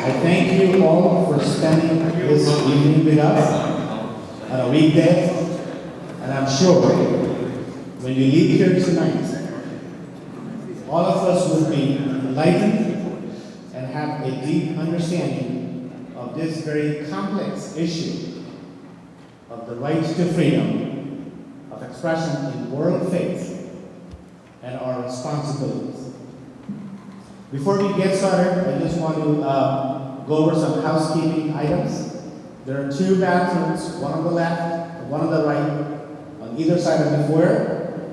I thank you all for spending this evening with us on a weekday, and I'm sure when you leave here tonight, all of us will be enlightened and have a deep understanding of this very complex issue of the right to freedom of expression in world faith and our responsibilities. Before we get started, I just want to go over some housekeeping items. There are 2 bathrooms, one on the left and one on the right, on either side of the foyer.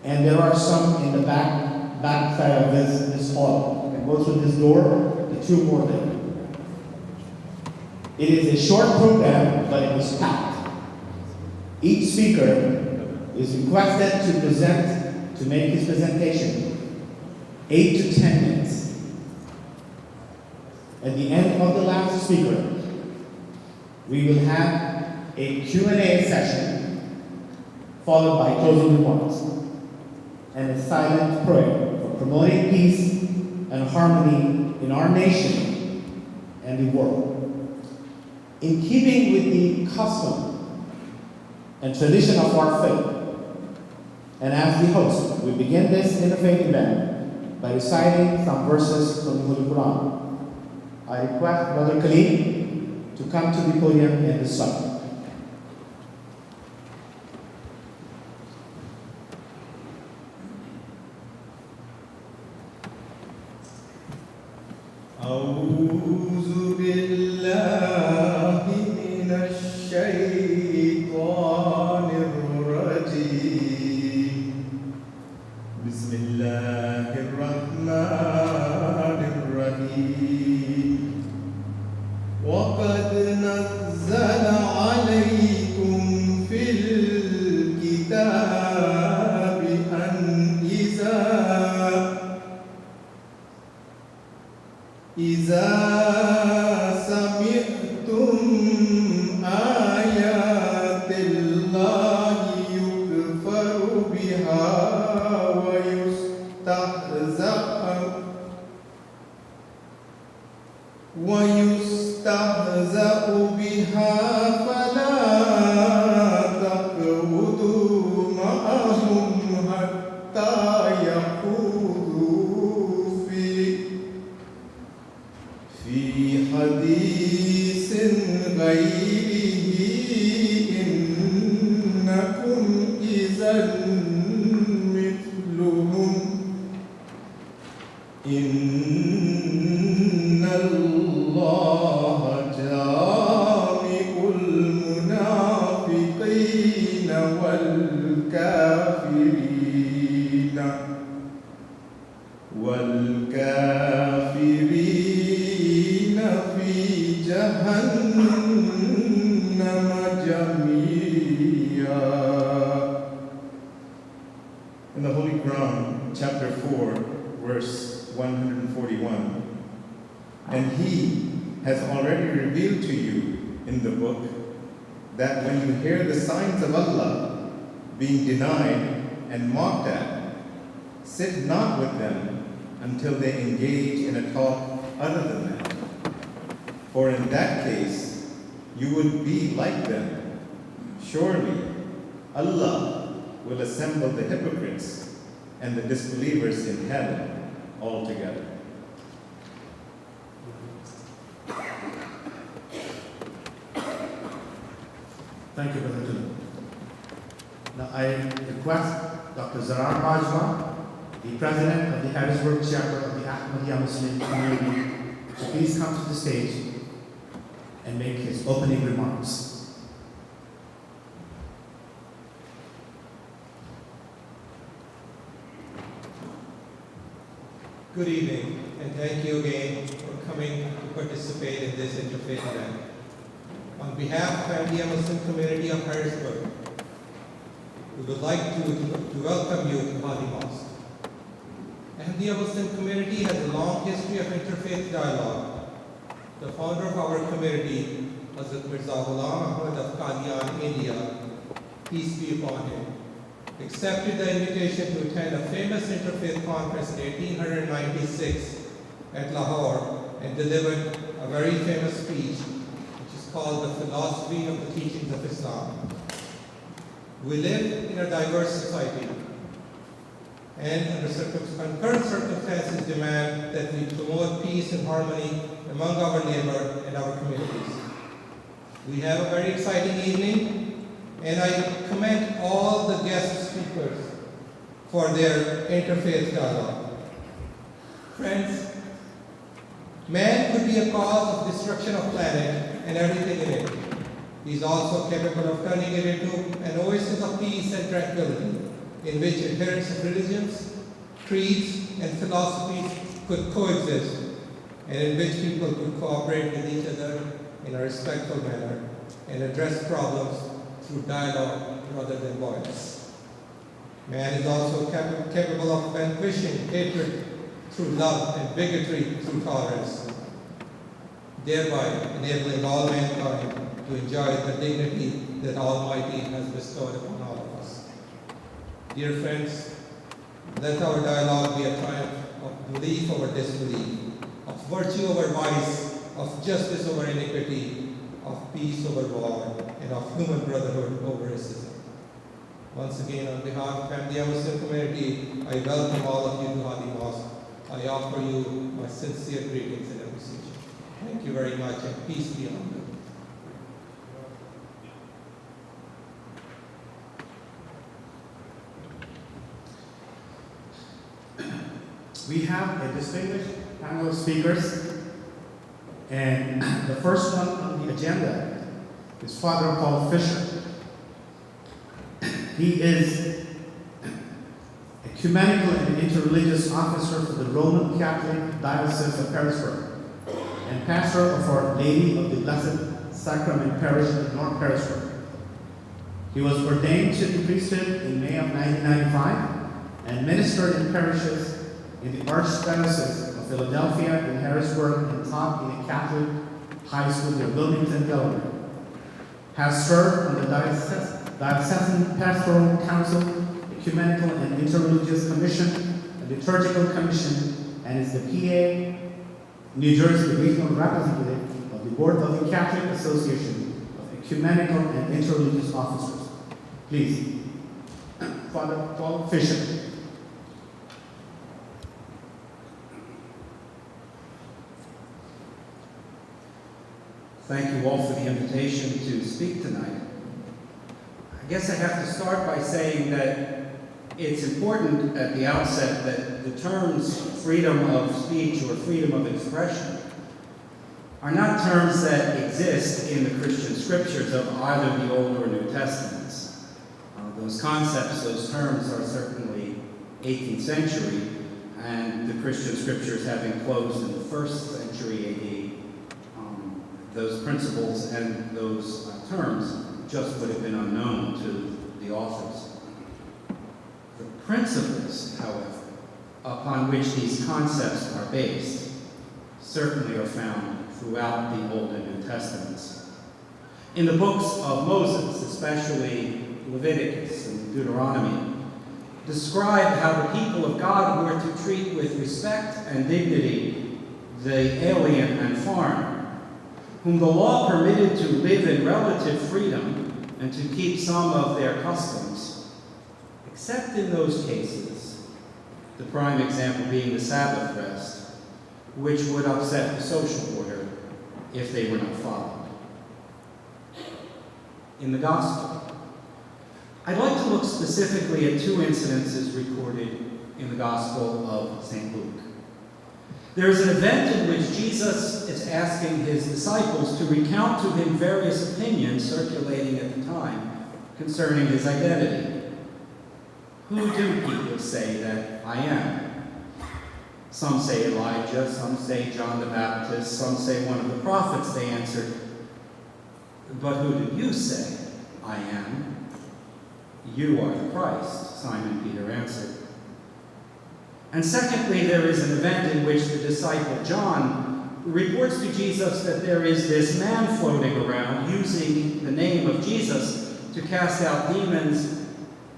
And there are some in the back side of this hall. You can go through this door, the 2 more there. It is a short program, but it is packed. Each speaker is requested to make his presentation 8 to 10 minutes. At the end of the last speaker, we will have a Q&A session followed by closing remarks and a silent prayer for promoting peace and harmony in our nation and the world. In keeping with the custom and tradition of our faith, and as the host, we begin this interfaith event by reciting some verses from the Holy Quran. I request Brother Khalid to come to the podium and recite. أعوذ بالله من الشيطان الرجيم بسم الله الرحمن الرحيم وقد نزل عليكم في الكتاب أن إذا سمعتم آيات الله يكفر بها ويستهزأ بها فلا تقعدوا معهم حتى يخوضوا في حديث غيره إنكم إذا مثلهم إن الله جامع المنافقين والكافرين في جهنم جميعا. In the Holy Quran, chapter 4, verse 141, and He has already revealed to you in the book that when you hear the signs of Allah being denied and mocked at, sit not with them until they engage in a talk other than that. For in that case, you would be like them. Surely, Allah will assemble the hypocrites and the disbelievers in hell all together. Thank you, Brother Tulu. Now I request Dr. Zarar Bajwa, the President of the Harrisburg chapter of the Ahmadiyya Muslim community, to please come to the stage and make his opening remarks. Good evening, and thank you again for coming to participate in this interfaith event. On behalf of the Ahmadiyya Muslim community of Harrisburg, we would like to welcome you to Hadi Mosque. The Ahmadiyya Muslim community has a long history of interfaith dialogue. The founder of our community, Hazrat Mirza Ghulam Ahmad of Qadian, India, peace be upon him, accepted the invitation to attend a famous interfaith conference in 1896 at Lahore and and delivered a very famous speech, which is called The Philosophy of the Teachings of Islam. We live in a diverse society, and under current circumstances demand that we promote peace and harmony among our neighbor and our communities. We have a very exciting evening, and I commend all the guest speakers for their interfaith dialogue. Friends, man could be a cause of destruction of planet and everything in it. He is also capable of turning it into an oasis of peace and tranquility, in which adherents of religions, creeds, and philosophies could coexist, and in which people could cooperate with each other in a respectful manner and address problems through dialogue rather than violence. Man is also capable of vanquishing hatred through love and bigotry through tolerance, thereby enabling all mankind to enjoy the dignity that Almighty has bestowed upon all of us. Dear friends, let our dialogue be a triumph of belief over disbelief, of virtue over vice, of justice over iniquity, of peace over war, and of human brotherhood over racism. Once again, on behalf of the Ahmadiyya Muslim community, I welcome all of you to Hadi Mosque. I offer you my sincere greetings and appreciation. Thank you very much, and peace be on you. We have a distinguished panel of speakers, and the first one on the agenda is Father Paul Fisher. He is ecumenical and interreligious officer for the Roman Catholic Diocese of Harrisburg and pastor of Our Lady of the Blessed Sacrament Parish in North Harrisburg. He was ordained to the priesthood in May of 1995 and ministered in parishes in the Archdiocese of Philadelphia and Harrisburg and taught in a Catholic high school near Wilmington, Delaware. Has served on the Diocesan Pastoral Council, Ecumenical and Interreligious Commission, the Liturgical Commission, and is the PA New Jersey Regional Representative of the Board of the Catholic Association of Ecumenical and Interreligious Officers. Please, Father Paul Fisher. Thank you all for the invitation to speak tonight. I guess I have to start by saying that it's important at the outset that the terms freedom of speech or freedom of expression are not terms that exist in the Christian scriptures of either the Old or New Testaments. Those concepts, those terms are certainly 18th century, and the Christian scriptures having closed in the 1st century AD. Those principles and those terms just would have been unknown to the authors. The principles, however, upon which these concepts are based certainly are found throughout the Old and New Testaments. In the books of Moses, especially Leviticus and Deuteronomy, describe how the people of God were to treat with respect and dignity the alien and foreigner, whom the law permitted to live in relative freedom and to keep some of their customs, except in those cases, the prime example being the Sabbath rest, which would upset the social order if they were not followed. In the Gospel, I'd like to look specifically at two incidences recorded in the Gospel of St. Luke. There is an event in which Jesus is asking his disciples to recount to him various opinions circulating at the time concerning his identity. Who do people say that I am? Some say Elijah, some say John the Baptist, some say one of the prophets, they answered. But who do you say I am? You are the Christ, Simon Peter answered. And secondly, there is an event in which the disciple John reports to Jesus that there is this man floating around using the name of Jesus to cast out demons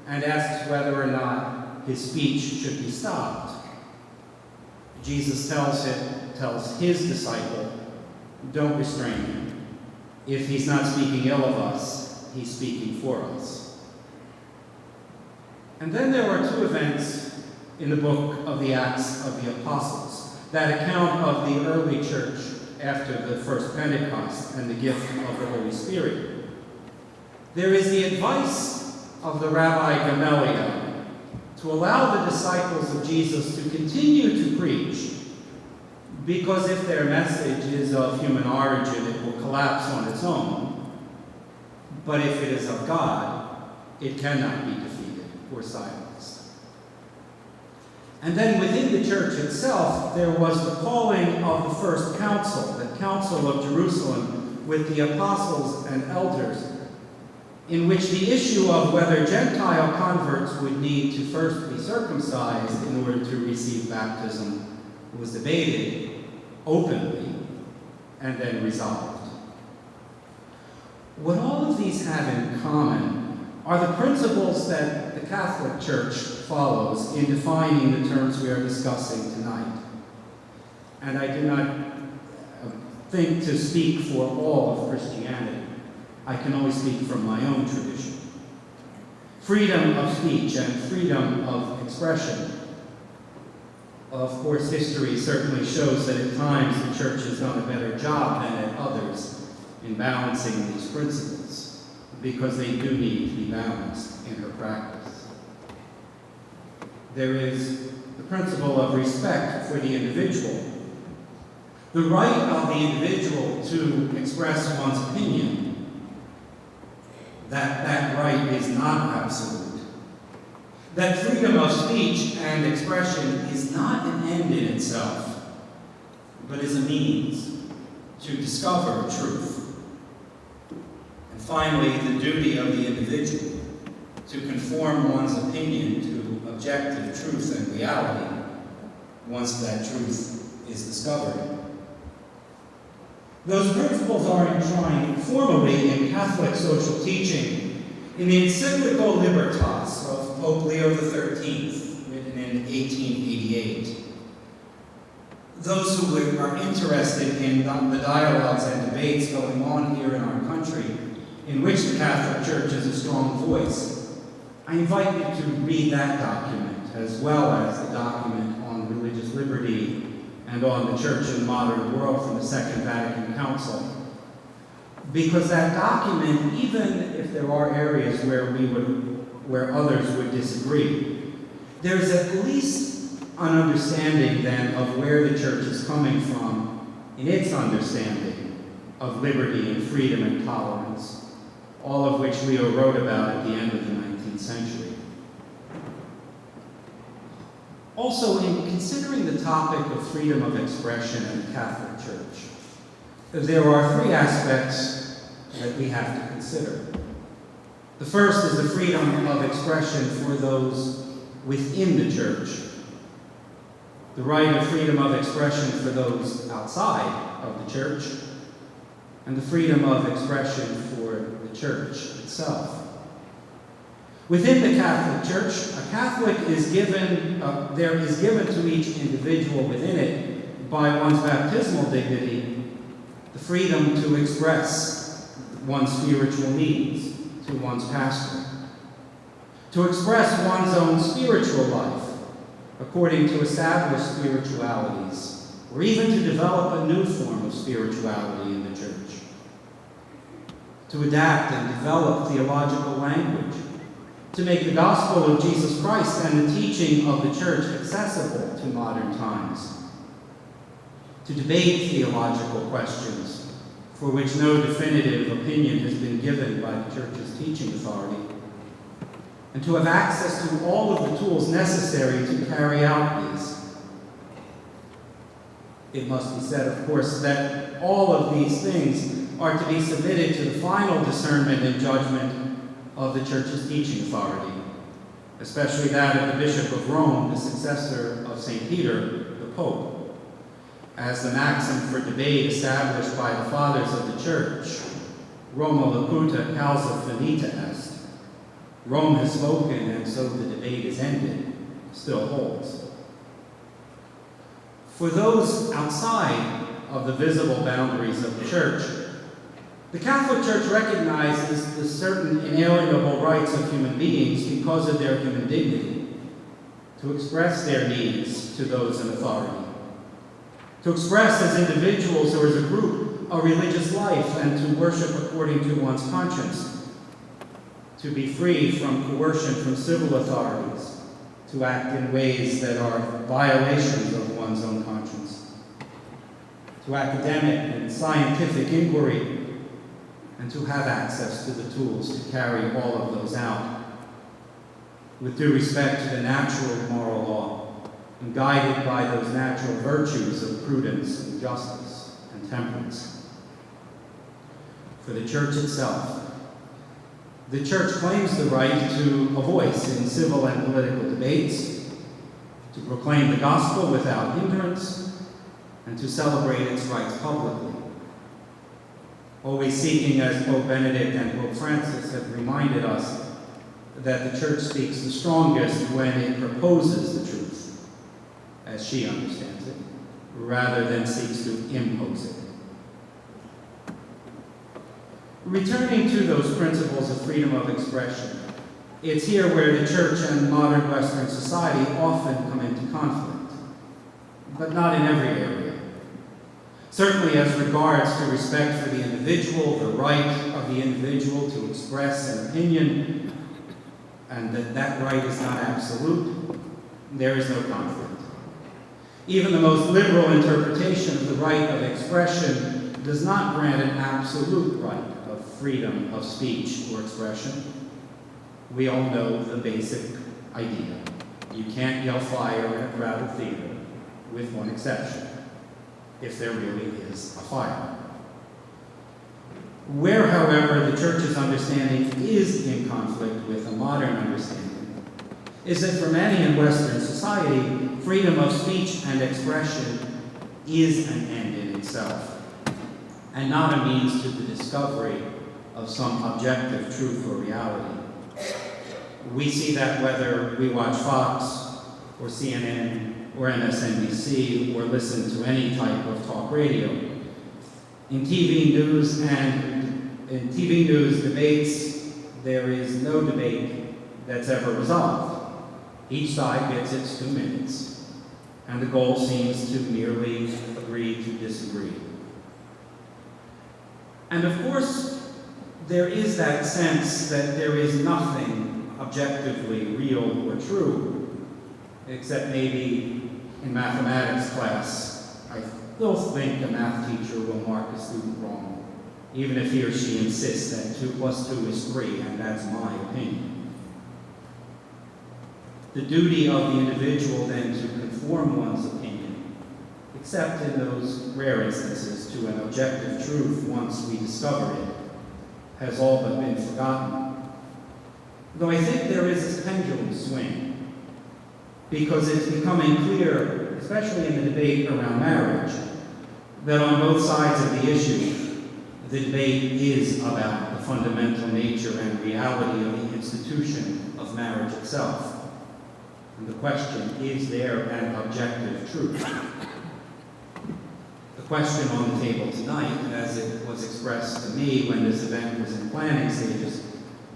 and asks whether or not his speech should be stopped. Jesus tells him tells his disciple, don't restrain him. If he's not speaking ill of us, he's speaking for us. And then there are two events in the book of the Acts of the Apostles, that account of the early church after the first Pentecost and the gift of the Holy Spirit. There is the advice of the Rabbi Gamaliel to allow the disciples of Jesus to continue to preach, because if their message is of human origin, it will collapse on its own. But if it is of God, it cannot be defeated or silenced. And then within the church itself, there was the calling of the first council, the Council of Jerusalem, with the apostles and elders, in which the issue of whether Gentile converts would need to first be circumcised in order to receive baptism was debated openly and then resolved. What all of these have in common are the principles that the Catholic Church follows in defining the terms we are discussing tonight. And I do not think to speak for all of Christianity. I can only speak from my own tradition. Freedom of speech and freedom of expression. Of course, history certainly shows that at times the church has done a better job than at others in balancing these principles, because they do need to be balanced in her practice. There is the principle of respect for the individual, the right of the individual to express one's opinion. That right is not absolute. That freedom of speech and expression is not an end in itself, but is a means to discover truth. And finally, the duty of the individual to conform one's opinion to objective truth and reality once that truth is discovered. Those principles are enshrined formally in Catholic social teaching in the encyclical Libertas of Pope Leo XIII, written in 1888. Those who are interested in the dialogues and debates going on here in our country, in which the Catholic Church is a strong voice, I invite you to read that document, as well as the document on religious liberty and on the church in the modern world from the Second Vatican Council. Because that document, even if there are areas where others would disagree, there's at least an understanding then of where the church is coming from in its understanding of liberty and freedom and tolerance, all of which Leo wrote about at the end of the 19th century. Also, in considering the topic of freedom of expression in the Catholic Church, there are three aspects that we have to consider. The first is the freedom of expression for those within the church, the right of freedom of expression for those outside of the church, and the freedom of expression for the church itself. Within the Catholic Church, a Catholic is given to each individual within it by one's baptismal dignity the freedom to express one's spiritual needs to one's pastor, to express one's own spiritual life according to established spiritualities, or even to develop a new form of spirituality in the church, to adapt and develop theological language, to make the gospel of Jesus Christ and the teaching of the church accessible to modern times, to debate theological questions for which no definitive opinion has been given by the church's teaching authority, and to have access to all of the tools necessary to carry out these. It must be said, of course, that all of these things are to be submitted to the final discernment and judgment of the church's teaching authority, especially that of the Bishop of Rome, the successor of St. Peter, the Pope, as the maxim for debate established by the fathers of the church, Roma locuta causa finita est. Rome has spoken, and so the debate is ended, still holds. For those outside of the visible boundaries of the Church, the Catholic Church recognizes the certain inalienable rights of human beings because of their human dignity, to express their needs to those in authority, to express as individuals or as a group a religious life and to worship according to one's conscience, to be free from coercion from civil authorities, to act in ways that are violations of one's own conscience, to academic and scientific inquiry, and to have access to the tools to carry all of those out, with due respect to the natural moral law, and guided by those natural virtues of prudence and justice and temperance. For the Church itself, the Church claims the right to a voice in civil and political debates, to proclaim the gospel without hindrance, and to celebrate its rights publicly, always seeking, as Pope Benedict and Pope Francis have reminded us, that the Church speaks the strongest when it proposes the truth, as she understands it, rather than seeks to impose it. Returning to those principles of freedom of expression, it's here where the Church and modern Western society often come into conflict, but not in every area. Certainly as regards to respect for the individual, the right of the individual to express an opinion, and that right is not absolute, there is no conflict. Even the most liberal interpretation of the right of expression does not grant an absolute right of freedom of speech or expression. We all know the basic idea. You can't yell fire at a crowded theater, with one exception, if there really is a fire. Where, however, the Church's understanding is in conflict with a modern understanding is that for many in Western society, freedom of speech and expression is an end in itself, and not a means to the discovery of some objective truth or reality. We see that whether we watch Fox or CNN or MSNBC or listen to any type of talk radio. In TV news debates, there is no debate that's ever resolved. Each side gets its 2 minutes, and the goal seems to merely agree to disagree. And of course, there is that sense that there is nothing objectively real or true, except maybe in mathematics class, I still think a math teacher will mark a student wrong, even if he or she insists that 2 + 2 is 3, and that's my opinion. The duty of the individual then to conform one's opinion, except in those rare instances to an objective truth once we discover it, has all but been forgotten. Though I think there is this pendulum swing, because it's becoming clear, especially in the debate around marriage, that on both sides of the issue, the debate is about the fundamental nature and reality of the institution of marriage itself. And the question, is there an objective truth? The question on the table tonight, as it was expressed to me when this event was in planning stages,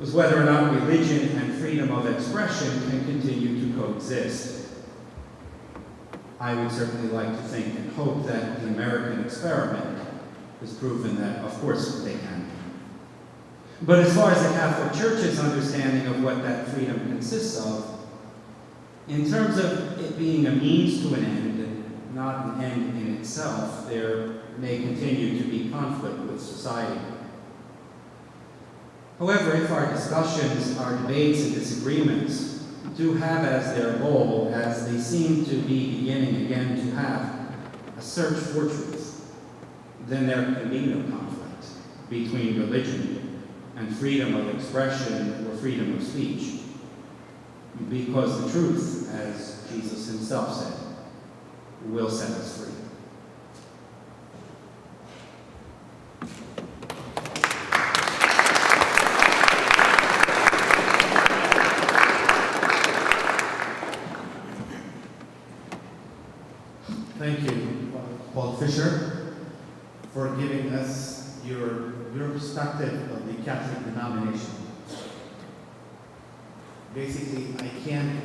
was whether or not religion and freedom of expression can continue to coexist. I would certainly like to think and hope that the American experiment has proven that, of course, they can. But as far as the Catholic Church's understanding of what that freedom consists of, in terms of it being a means to an end and not an end in itself, there may continue to be conflict with society. However, if our discussions, our debates and disagreements do have as their goal, as they seem to be beginning again to have, a search for truth, then there can be no conflict between religion and freedom of expression or freedom of speech. Because the truth, as Jesus himself said, will set us free. Thank you. for giving us your perspective of the Catholic denomination. Basically, I can't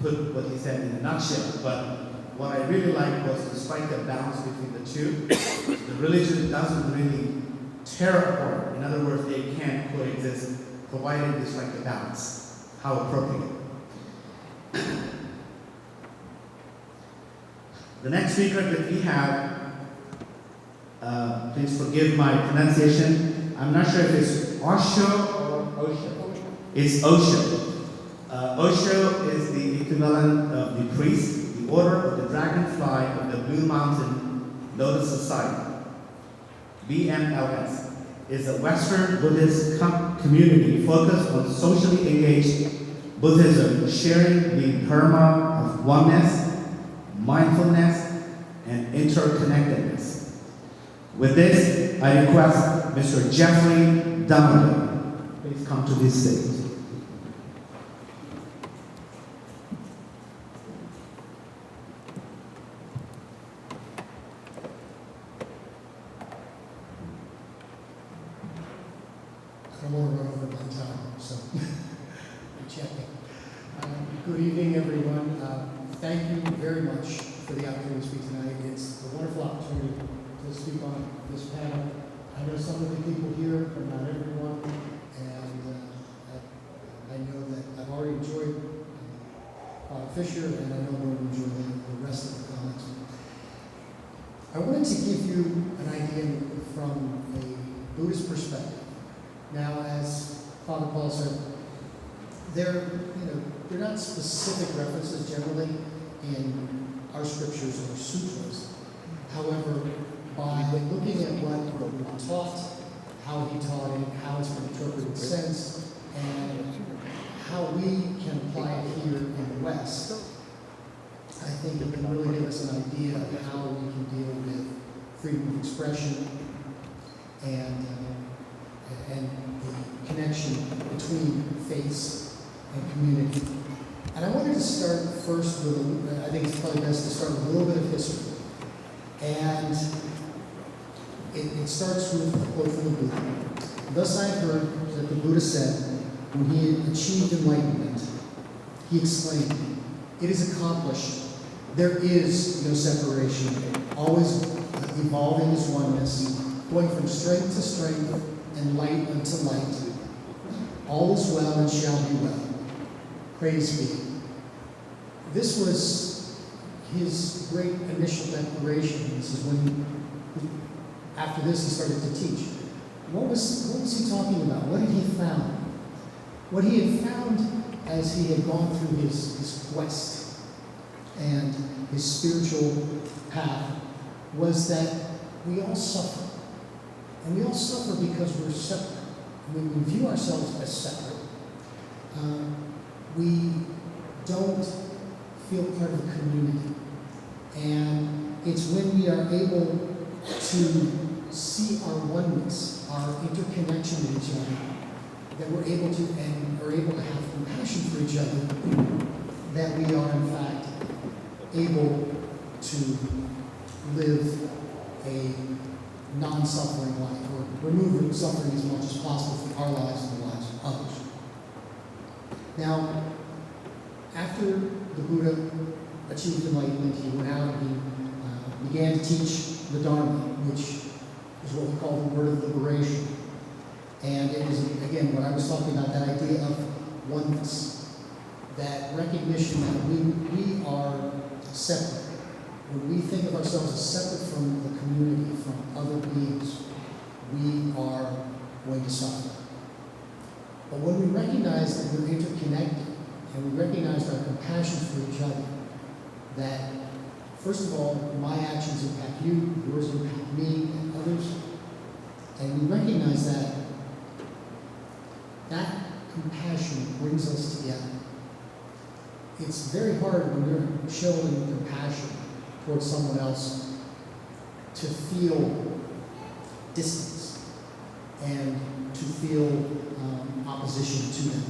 put what he said in a nutshell, but what I really liked was, despite the balance between the two, the religion doesn't really tear apart. In other words, they can coexist, provided it's like the balance. How appropriate. The next speaker that we have, please forgive my pronunciation. I'm not sure if it's Osho or Osho. It's Osho. Osho is the equivalent of the priest, the Order of the Dragonfly of the Blue Mountain Lotus Society. BMLS is a Western Buddhist community focused on socially engaged Buddhism, sharing the dharma of oneness, mindfulness, and interconnectedness. With this, I request Mr. Jeffrey Damodar, please come to this stage. I don't want to run over my time, so I'm checking. Good evening, everyone. Thank you very much for the opportunity to speak tonight. It's a wonderful opportunity to speak on this panel. I know some of the people here, but not everyone, and I know that I've already enjoyed Fisher, and I know I'm going to enjoy the rest of the comments. I wanted to give you an idea from a Buddhist perspective. Now, as Father Paul said, they're not specific references generally in our scriptures or sutras. However, by looking at what the Buddha taught, how he taught it, how it's been interpreted since, and how we can apply it here in the West, I think it can really give us an idea of how we can deal with freedom of expression and the connection between faiths and community. And I wanted to start first with, I think it's probably best to start with a little bit of history. And it starts with a quote from the Buddha. Thus I have heard that the Buddha said, when he had achieved enlightenment, he exclaimed, "It is accomplished. There is no separation, always evolving as oneness, going from strength to strength and light unto light. All is well and shall be well. Praise be." This was his great initial declaration. This is when, after this, he started to teach. What was he talking about? What had he found? What he had found as he had gone through his quest and his spiritual path was that we all suffer. And we all suffer because we're separate. When we view ourselves as separate, we don't feel part of the community. And it's when we are able to see our oneness, our interconnection with each other, that we're able to, and are able to have compassion for each other, that we are in fact able to live a non-suffering life, or remove suffering as much as possible from our lives and the lives of others. Now, after the Buddha achieved enlightenment, he went out and he began to teach the Dharma, which is what we call the word of liberation. And it is, again, what I was talking about, that idea of oneness, that recognition that we are separate. When we think of ourselves as separate from the community, from other beings, we are going to suffer. But when we recognize that we're interconnected, and we recognize our compassion for each other, that, first of all, my actions impact you, yours impact me, and others, and we recognize that, that compassion brings us together. It's very hard when you're showing compassion towards someone else to feel distance and to feel opposition to them.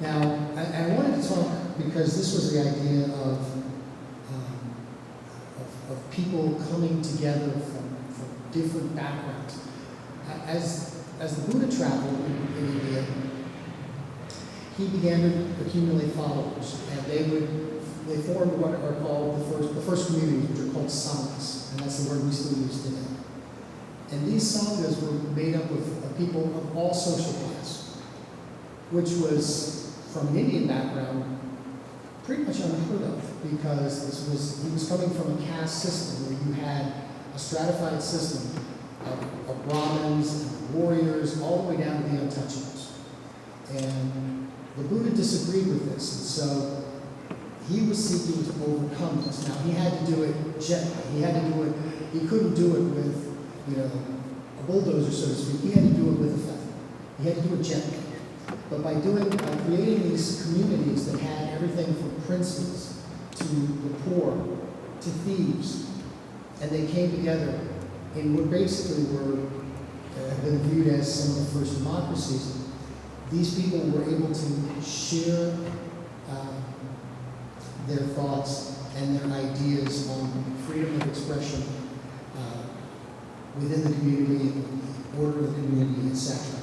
Now, I wanted to talk, because this was the idea of of people coming together from different backgrounds. As the Buddha traveled in India, he began to accumulate followers, and they formed what are called the first communities, which are called sanghas, and that's the word we still use today. And these sanghas were made up of people of all social class, which was, from an Indian background, pretty much unheard of, because he was coming from a caste system where you had a stratified system of Brahmins and warriors all the way down to the untouchables. And the Buddha disagreed with this, and so he was seeking to overcome this. Now, he had to do it gently. He couldn't do it with, a bulldozer, so to speak. He had to do it with a feather. He had to do it gently. But by creating these communities that had everything from princes to the poor to thieves, and they came together in what basically have been viewed as some of the first democracies, these people were able to share their thoughts and their ideas on freedom of expression within the community, the order of the community, etc.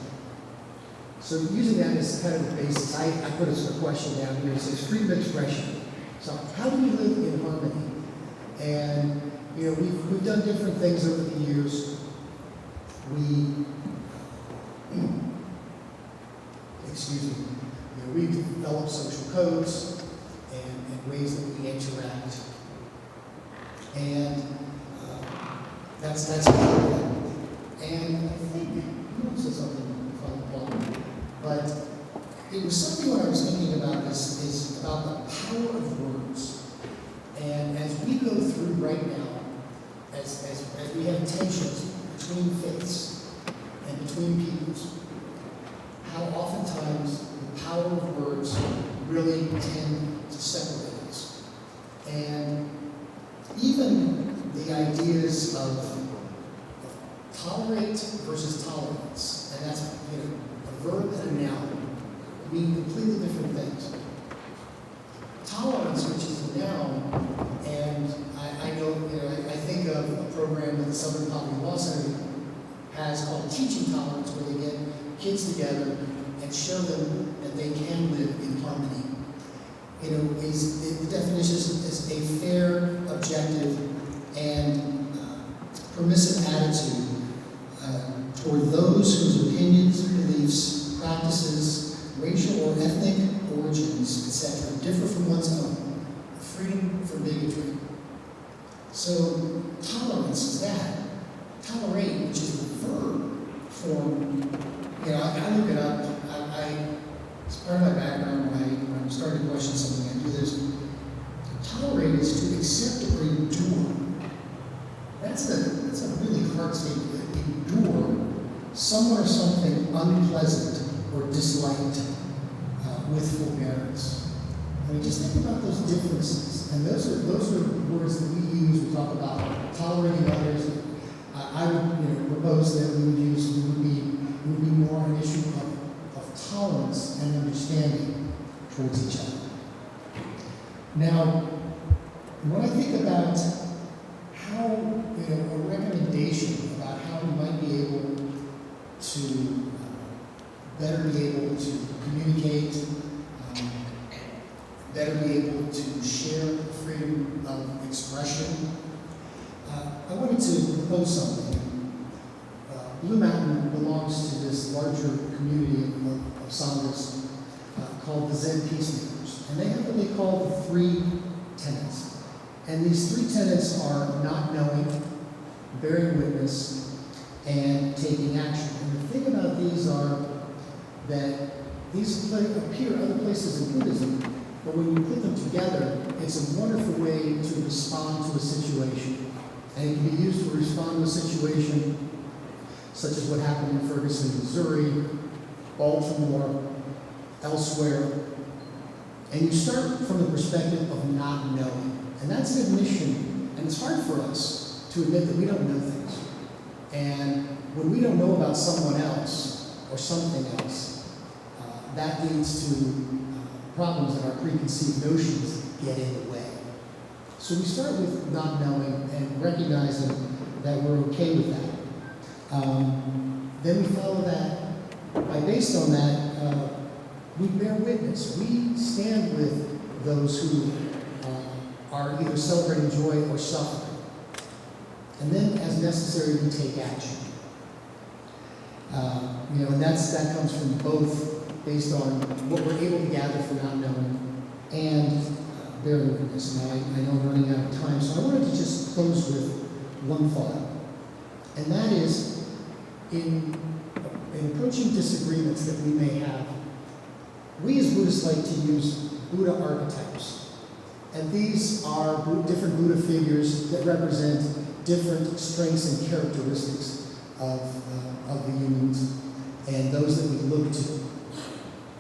So using that as kind of the basis, I put a question down here. It says freedom of expression. So how do we live in harmony? And we've done different things over the years. We've developed social codes and ways that we interact. And that's important. And I think you also said something fun, but it was something when I was thinking about this is about the power of words. And as we go through right now, as we have tensions between faiths and between peoples, how oftentimes the power of words really tend to separate us. And even the ideas of tolerate versus tolerance, and that's a verb and a noun, mean completely different things. Tolerance, which is a noun, and I know, I think of a program that the Southern Poverty Law Center has called Teaching Tolerance, where they get kids together and show them that they can live in harmony. The definition is a fair, objective, and permissive attitude toward those whose opinions, beliefs, practices, racial or ethnic origins, etc., differ from one's own, freedom from bigotry. So tolerance is that. Tolerate, which is the verb form. I look it up. It's part of my background when I'm starting to question something, I do this. Tolerate is to accept or endure. That's a really hard statement. Endure someone or something unpleasant or disliked with forbearance. I mean, just think about those differences. And those are words that we use. We talk about tolerating others. I would propose that we would be more an issue of tolerance and understanding towards each other. Now, when I think about how, a recommendation about how we might be able to better be able to communicate, better be able to share freedom of expression, I wanted to propose something. Blue Mountain belongs to this larger community of sanghas called the Zen Peacemakers. And they have what they call the 3 tenets. And these 3 tenets are not knowing, bearing witness, and taking action. And the thing about these are that these appear other places in Buddhism, but when you put them together, it's a wonderful way to respond to a situation. And it can be used to respond to a situation such as what happened in Ferguson, Missouri, Baltimore, elsewhere. And you start from the perspective of not knowing. And that's an admission, and it's hard for us to admit that we don't know things. And when we don't know about someone else or something else, that leads to problems, and our preconceived notions get in the way. So we start with not knowing and recognizing that we're okay with that. Then we follow that based on that, we bear witness. We stand with those who are either celebrating joy or suffering. And then, as necessary, we take action. And that comes from both based on what we're able to gather from not knowing and bearing witness. Now, I know I'm running out of time, so I wanted to just close with one thought. And that is, in approaching disagreements that we may have, we as Buddhists like to use Buddha archetypes. And these are different Buddha figures that represent different strengths and characteristics of the humans and those that we look to.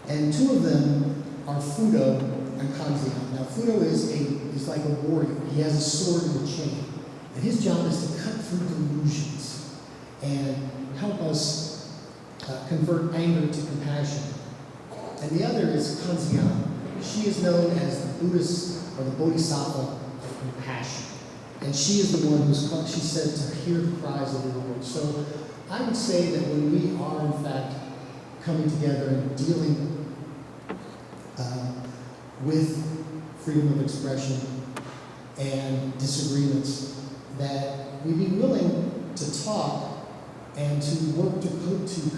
And two of them are Fudo and Kanzeon. Now, Fudo is like a warrior. He has a sword and a chain. And his job is to cut through delusions and help us convert anger to compassion. And the other is Kanzeon. She is known as the Buddhist or the Bodhisattva of compassion. And she is the one she's said to hear the cries of the Lord. So I would say that when we are, in fact, coming together and dealing with freedom of expression and disagreements, that we be willing to talk and to work to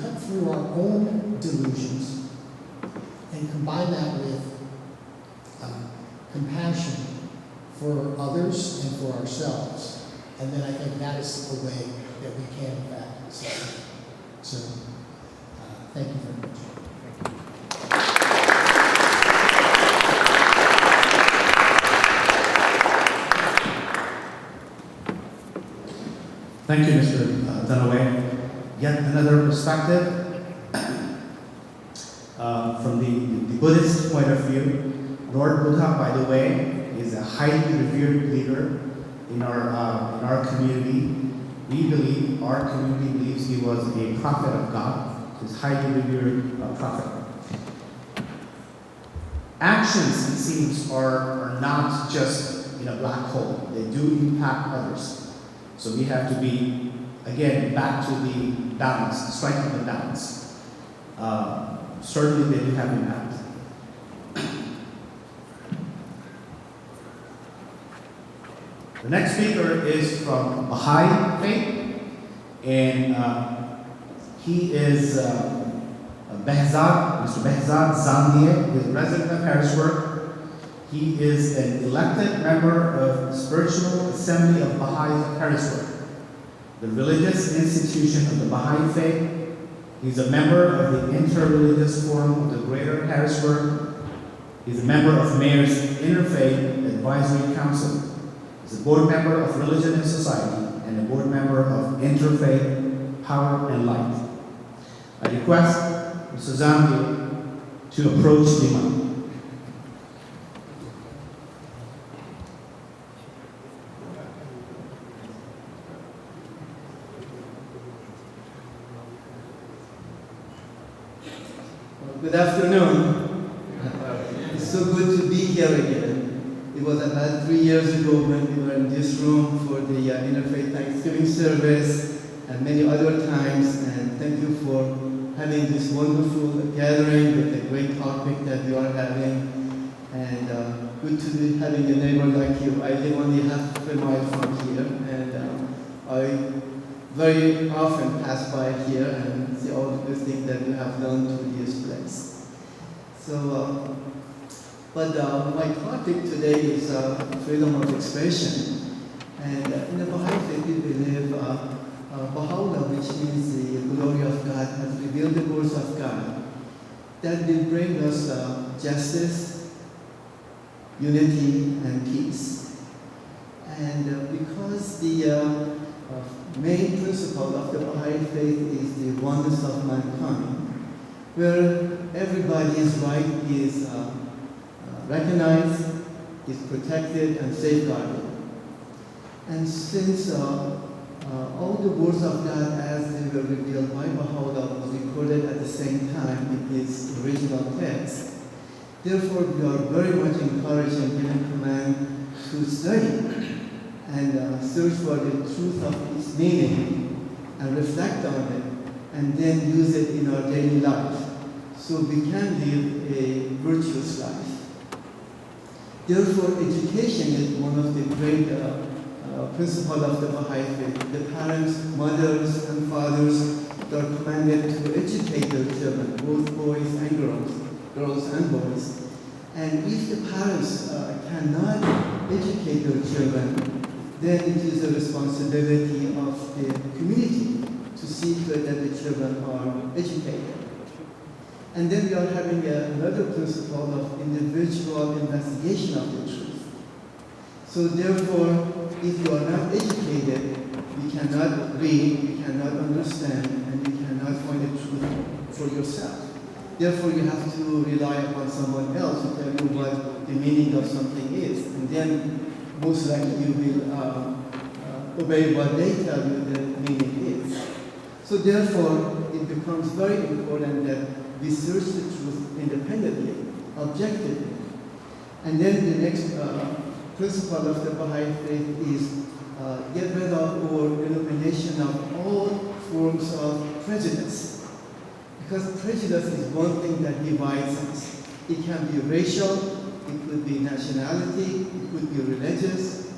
cut through our own delusions and combine that with compassion for others and for ourselves. And then I think that is a way that we can, in fact, celebrate. So, thank you very much. Thank you, Mr. Dunaway. Yet another perspective from the Buddhist point of view. Lord Buddha, by the way, is a highly revered leader in our community. We believe, our community believes he was a prophet of God. He's highly revered prophet. Actions, it seems, are not just in a black hole. They do impact others. So we have to be, again, back to the balance, striking the balance. Certainly they do have impact. The next speaker is from Baha'i Faith, and he is Behzad, Mr. Behzad Zandieh. He is a resident of Harrisburg. He is an elected member of the Spiritual Assembly of Baha'is of Harrisburg, the religious institution of the Baha'i Faith. He's a member of the Interreligious Forum of the Greater Harrisburg. He's a member of Mayor's Interfaith Advisory Council. He's a board member of Religion and Society and a board member of Interfaith Power and Light. I request Mr. Zandieh to approach the mic. Good afternoon. It's so good to be here again. It was about 3 years ago when we were in this room for the Interfaith Thanksgiving service and many other times. And thank you for having this wonderful gathering with a great topic that we are having. And good to be having a neighbor like you. I live only half a mile from here, and I very often pass by here and see all the good things that you have done to this place. So, but my topic today is freedom of expression. And in the Baha'i faith, we believe Baha'u'llah, which means the glory of God, has revealed the words of God that will bring us justice, unity, and peace. And because the main principle of the Baha'i faith is the oneness of mankind, where everybody's right is recognized, is protected, and safeguarded. And since all the words of God as they were revealed by Baha'u'llah was recorded at the same time in his original text, therefore we are very much encouraged and given command to study and search for the truth of its meaning and reflect on it and then use it in our daily life so we can live a virtuous life. Therefore, education is one of the great principles of the Baha'i faith. The parents, mothers, and fathers are commanded to educate their children, both boys and girls and boys. And if the parents cannot educate their children, then it is a responsibility of the community to see to it that the children are educated. And then we are having another principle of individual investigation of the truth. So therefore, if you are not educated, you cannot read, you cannot understand, and you cannot find the truth for yourself. Therefore, you have to rely upon someone else to tell you what the meaning of something is. And then most likely you will obey what they tell you the meaning is. So therefore, it becomes very important that we search the truth independently, objectively. And then the next principle of the Baha'i faith is get rid of or elimination of all forms of prejudice. Because prejudice is one thing that divides us. It can be racial, it could be nationality, it could be religious,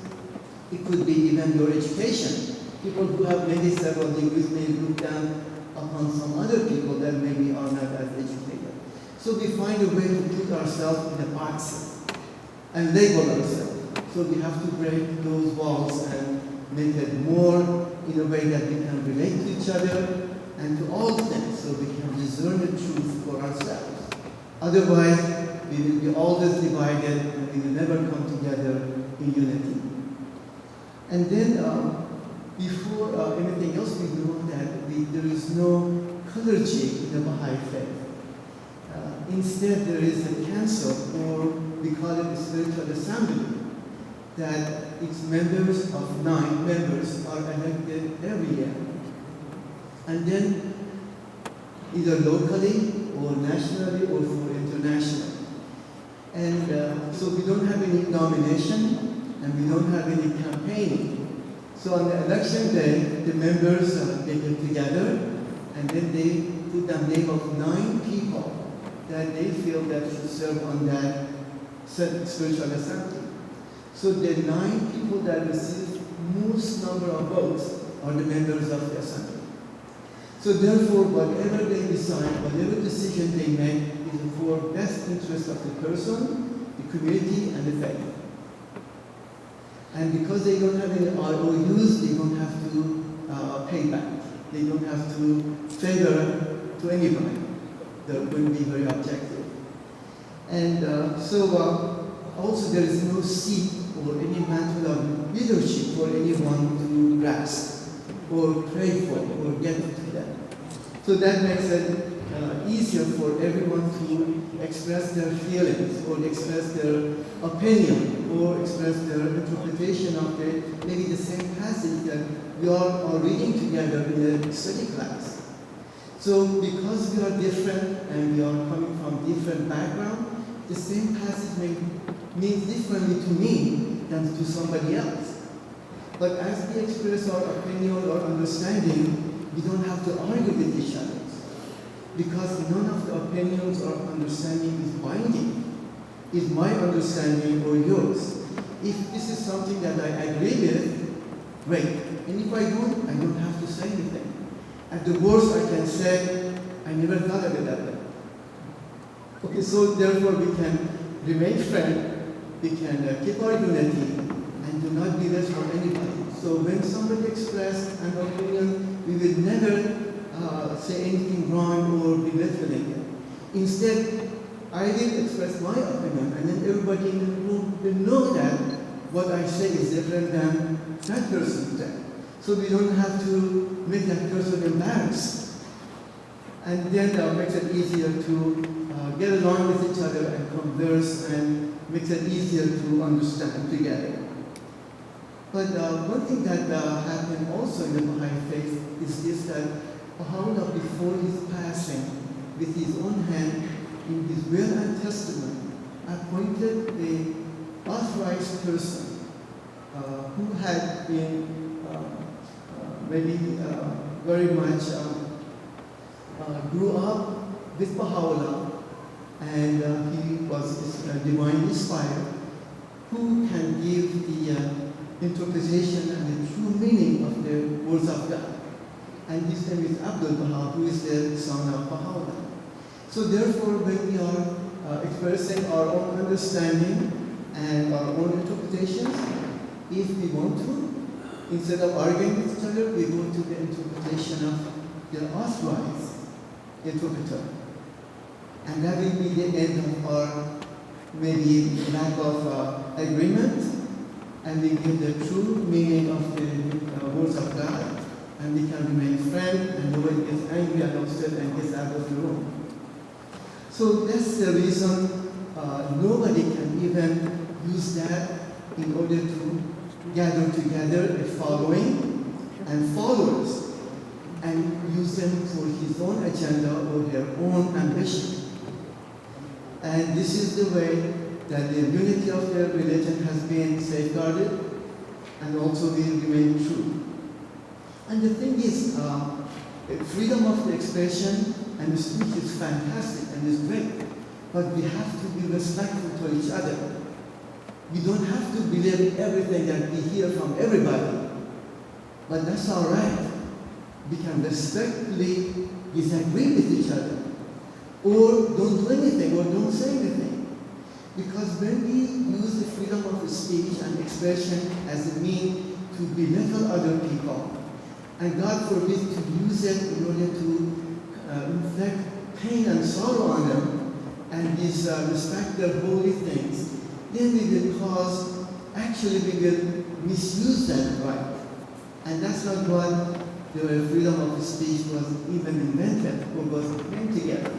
it could be even your education. People who have maybe several degrees may look down upon some other people that maybe are not as educated. So we find a way to put ourselves in a box and label ourselves. So we have to break those walls and make it more in a way that we can relate to each other and to all things, so we can discern the truth for ourselves. Otherwise, we will be always divided and we will never come together in unity. And then, before anything else, we know that there is no clergy in the Baha'i faith. Instead, there is a council, or we call it a spiritual assembly, that its members of 9 members are elected every year. And then, either locally, or nationally, or for international. And so we don't have any nomination, and we don't have any campaigning. So on the election day, the members they get together, and then they put the name of 9 people that they feel that should serve on that spiritual assembly. So the 9 people that receive most number of votes are the members of the assembly. So therefore, whatever they decide, whatever decision they make is for best interest of the person, the community, and the faith. And because they don't have any ROUs, they don't have to pay back. They don't have to favor to anybody. That would be very objective. And also there is no seat or any mantle of leadership for anyone to grasp or pray for or get to them. So that makes it easier for everyone to express their feelings or express their opinion or express their interpretation of maybe the same passage that we are reading together in a study class. So because we are different and we are coming from different backgrounds, the same passage may mean differently to me than to somebody else. But as we express our opinion or understanding, we don't have to argue with each other, because none of the opinions or understanding is binding. Is my understanding or yours? If this is something that I agree with, great. And if I don't have to say anything. At the worst, I can say, I never thought of it that way. Okay, so therefore we can remain friends, we can keep our unity, and do not be less for anybody. So when somebody expresses an opinion, we will never say anything wrong or belittling it. Instead, I will express my opinion, and then everybody in the room will know that what I say is different than that person said. So we don't have to make that person embarrassed. And then that makes it easier to get along with each other and converse, and makes it easier to understand together. But one thing that happened also in the Baha'i faith is this, that Baha'u'llah, before his passing, with his own hand, in his will and testament, appointed an authorized person who had been maybe very much grew up with Baha'u'llah, and he was divinely inspired, who can give the interpretation and the true meaning of the words of God. And his name is Abdul Baha, who is the son of Baha'u'llah. So therefore, when we are expressing our own understanding and our own interpretations, if we want to, instead of arguing with each other, we go to the interpretation of the authorized interpreter. And that will be the end of our maybe lack of agreement, and we give the true meaning of the words of God, and we can remain friends, and nobody gets angry and upset and gets out of the room. So that's the reason nobody can even use that in order to gather together a following and followers and use them for his own agenda or their own ambition. And this is the way that the unity of their religion has been safeguarded and also will remain true. And the thing is, freedom of the expression and the speech is fantastic and is great, but we have to be respectful to each other. We don't have to believe everything that we hear from everybody, but that's all right. We can respectfully disagree with each other, or don't do anything, or don't say anything. Because when we use the freedom of speech and expression as a means to belittle other people, and God forbid to use it in order to inflict pain and sorrow on them, and disrespect their holy things, then we will actually we will misuse that right. And that's not what the freedom of speech was even invented or was put together.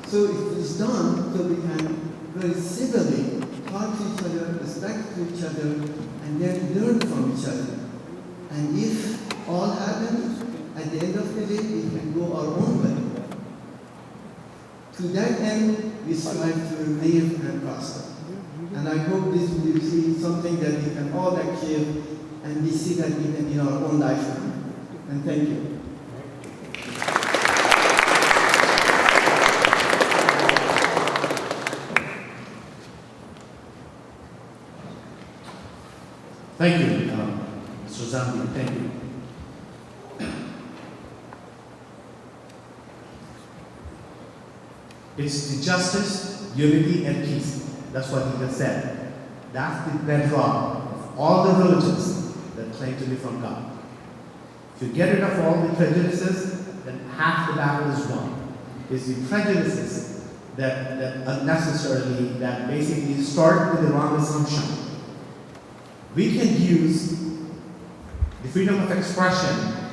So it is done so we can very civilly talk to each other, respect to each other, and then learn from each other. And if all happens, at the end of the day, we can go our own way. To that end, we strive to live and prosper. And I hope this will be something that we can all achieve, and we see that even in our own lifetime. And thank you. Thank you, Mr. Zambi. Thank you. It's the justice, unity, and peace. That's what he just said. That's the bedrock of all the religions that claim to be from God. If you get rid of all the prejudices, then half the battle is won. It's the prejudices that unnecessarily, that basically start with the wrong assumption. We can use the freedom of expression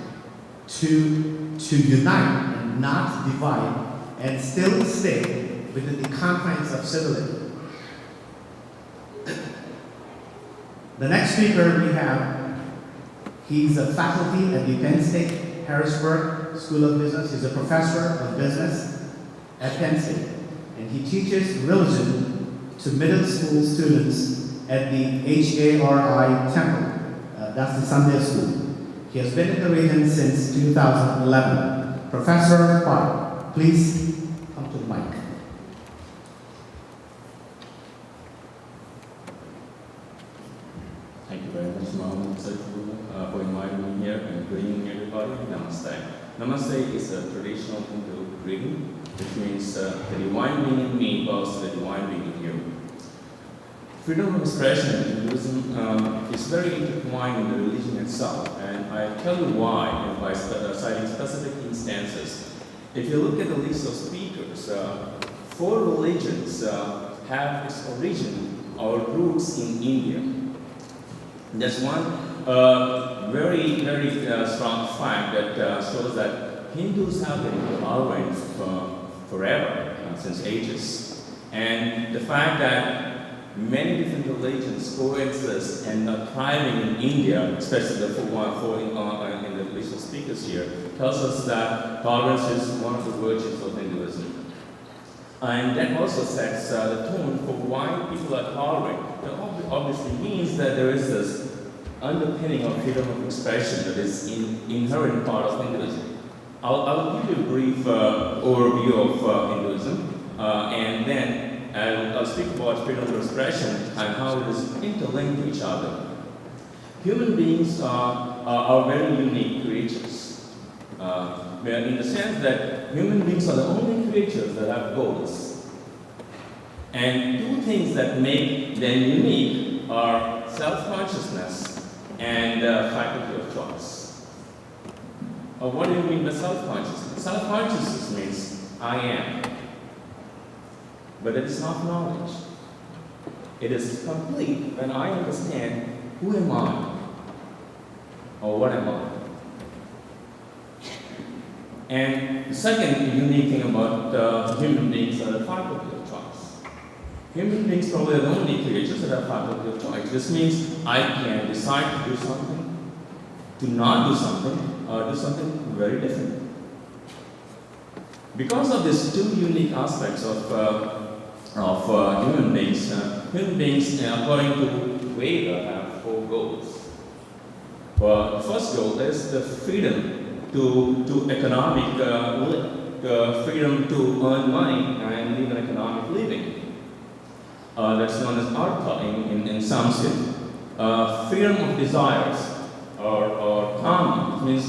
to unite and not divide, and still stay within the confines of civility. The next speaker we have, he's a faculty at the Penn State Harrisburg School of Business. He's a professor of business at Penn State, and he teaches religion to middle school students at the HARI Temple. That's the Sunday school. He has been in the region since 2011. Professor Park, please come to the mic. Thank you very much, Mohammed, for inviting me here, and good evening, everybody. Namaste. Namaste is a traditional Hindu greeting, which means the divine being in me bows to the divine being in you. Freedom of expression in Hinduism is very intertwined in the religion itself, and I tell you why by citing specific instances. If you look at the list of speakers, 4 religions have its origin or roots in India. There's one very, very strong fact that shows that Hindus have been tolerant forever, since ages. And the fact that many different religions coexist and are thriving in India, especially the 4 in the list of speakers here, tells us that tolerance is one of the virtues of Hinduism. And that also sets the tone for why people are tolerant. That obviously means that there is this underpinning of freedom of expression that is inherent part of Hinduism. I'll give you a brief overview of Hinduism, and then I'll speak about freedom of expression and how it is interlinked to each other. Human beings are very unique creatures, in the sense that human beings are the only creatures that have goals. And two things that make them unique are self-consciousness and faculty of choice. What do you mean by self-consciousness? Self-consciousness means I am. But it is not knowledge. It is complete when I understand who am I or what am I. And the second unique thing about human beings are the faculty of choice. Human beings probably are the only creatures that have faculty of choice. This means I can decide to do something, to not do something, or do something very different. Because of these two unique aspects of human beings, according to Veda, have four goals. The first goal is the freedom to economic freedom to earn money and live an economic living. That's known as artha in Sanskrit. Freedom of desires, or kama, which means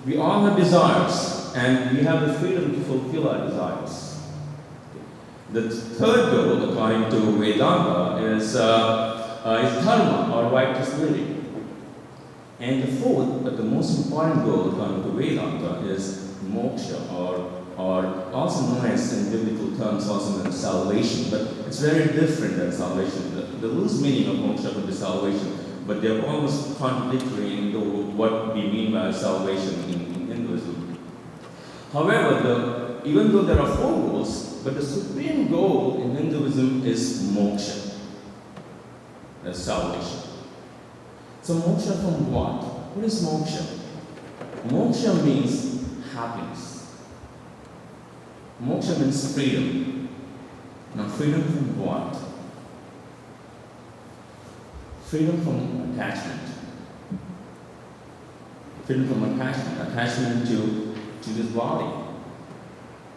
we all have desires and we have the freedom to fulfill our desires. The third goal, according to Vedanta, is dharma, or righteous living. And the fourth, but the most important goal, according to Vedanta, is moksha, or also known as, in biblical terms, also known as salvation. But it's very different than salvation. The loose meaning of moksha would be salvation, but they're almost contradictory in what we mean by salvation in Hinduism. However, even though there are four goals, but the supreme goal in Hinduism is moksha, that's salvation. So moksha from what? What is moksha? Moksha means happiness. Moksha means freedom. Now freedom from what? Freedom from attachment. Freedom from attachment. Attachment to this body,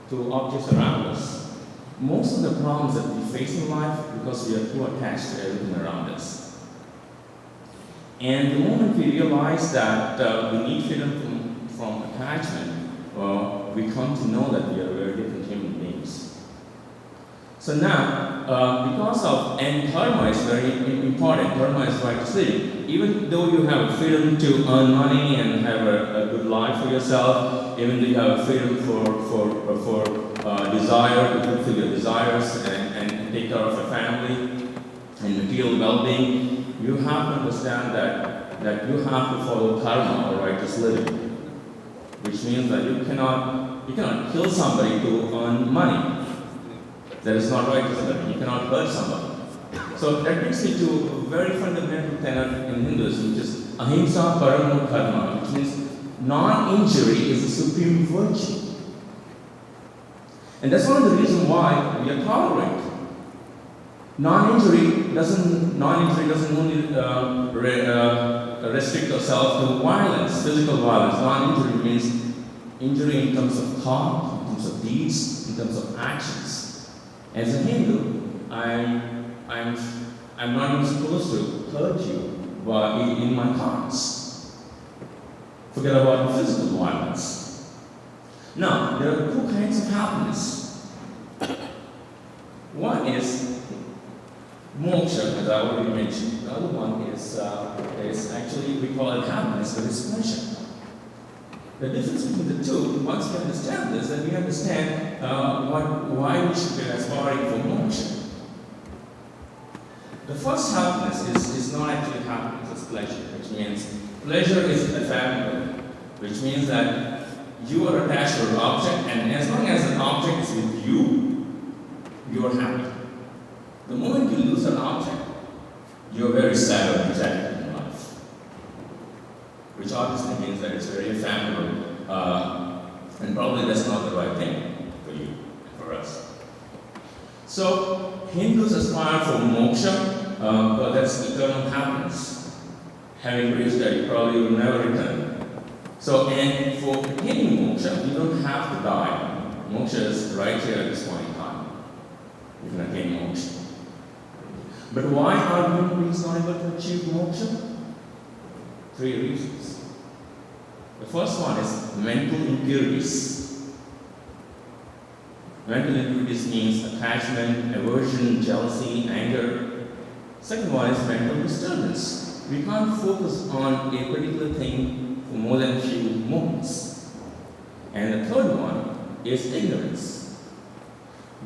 to objects around us. Most of the problems that we face in life because we are too attached to everything around us. And the moment we realize that we need freedom from attachment, we come to know that we are very different human beings. So now, because of, and dharma is very important, dharma is righteous living. Even though you have freedom to earn money and have a good life for yourself, even though you have freedom for desire, to fulfill your desires and take care of your family and material well-being, you have to understand that you have to follow dharma, or righteous living, which means that you cannot kill somebody to earn money. That is not righteous living. You cannot hurt somebody. So that brings me to a very fundamental tenet in Hinduism, which is ahimsa paramo dharma, which means non-injury is the supreme virtue. And that's one of the reasons why we are tolerant. Non-injury doesn't only restrict ourselves to violence, physical violence. Non-injury means injury in terms of thought, in terms of deeds, in terms of actions. As a Hindu, I'm not even supposed to hurt you in my thoughts. Forget about physical violence. Now, there are two kinds of happiness. One is moksha, as I already mentioned. The other one is actually, we call it happiness, but it's pleasure. The difference between the two, once we understand this, then we understand why we should be aspiring for moksha. The first happiness is not actually happiness, it's pleasure, which means pleasure is ephemeral, which means that you are attached to an object, and as long as an object is with you, you are happy. The moment you lose an object, you are very sad or dejected in life, which obviously means that it's very ephemeral, and probably that's not the right thing for you, for us. So Hindus aspire for moksha, but that's eternal happiness. having reached that, you probably will never return. So, and for attaining moksha, you don't have to die. Moksha is right here at this point in time. You can attain moksha. But why are human beings not able to achieve moksha? 3 reasons. The first one is mental impurities. Mental impurities means attachment, aversion, jealousy, anger. Second one is mental disturbance. We can't focus on a particular thing for more than a few moments. And the third one is ignorance.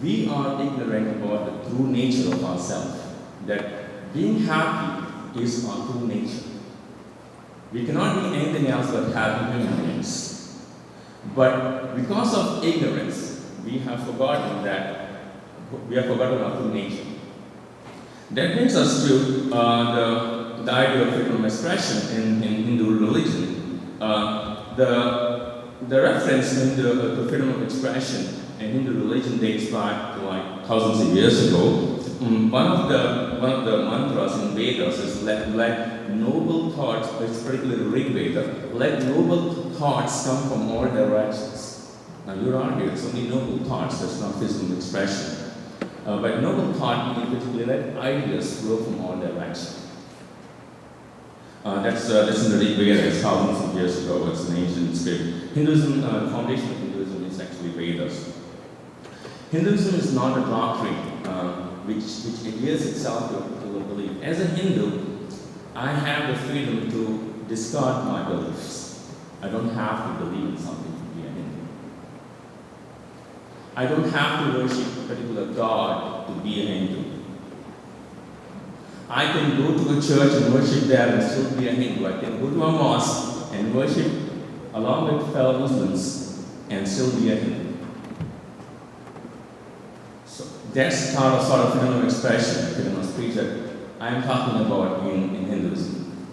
We are ignorant about the true nature of ourselves, that being happy is our true nature. We cannot be anything else but happy human beings. But because of ignorance, we have forgotten our true nature. That brings us to the idea of freedom of expression in Hindu religion. The reference to freedom of expression in Hindu religion dates back to like thousands of years ago. One of the mantras in Vedas is let noble thoughts, particularly Rig Veda, let noble thoughts come from all directions. Now you argue it's only noble thoughts, that's not physical expression. But noble thought means particularly let ideas flow from all directions. That's in the Rig Veda, it's thousands of years ago, it's an ancient script. Hinduism, the foundation of Hinduism is actually Vedas. Hinduism is not a doctrine which adheres itself to a particular belief. As a Hindu, I have the freedom to discard my beliefs. I don't have to believe in something to be a Hindu. I don't have to worship a particular god to be a Hindu. I can go to a church and worship there and still be a Hindu. I can go to a mosque and worship along with fellow Muslims and still be a Hindu. So that's sort of freedom of expression, freedom of speech that I am talking about in Hinduism.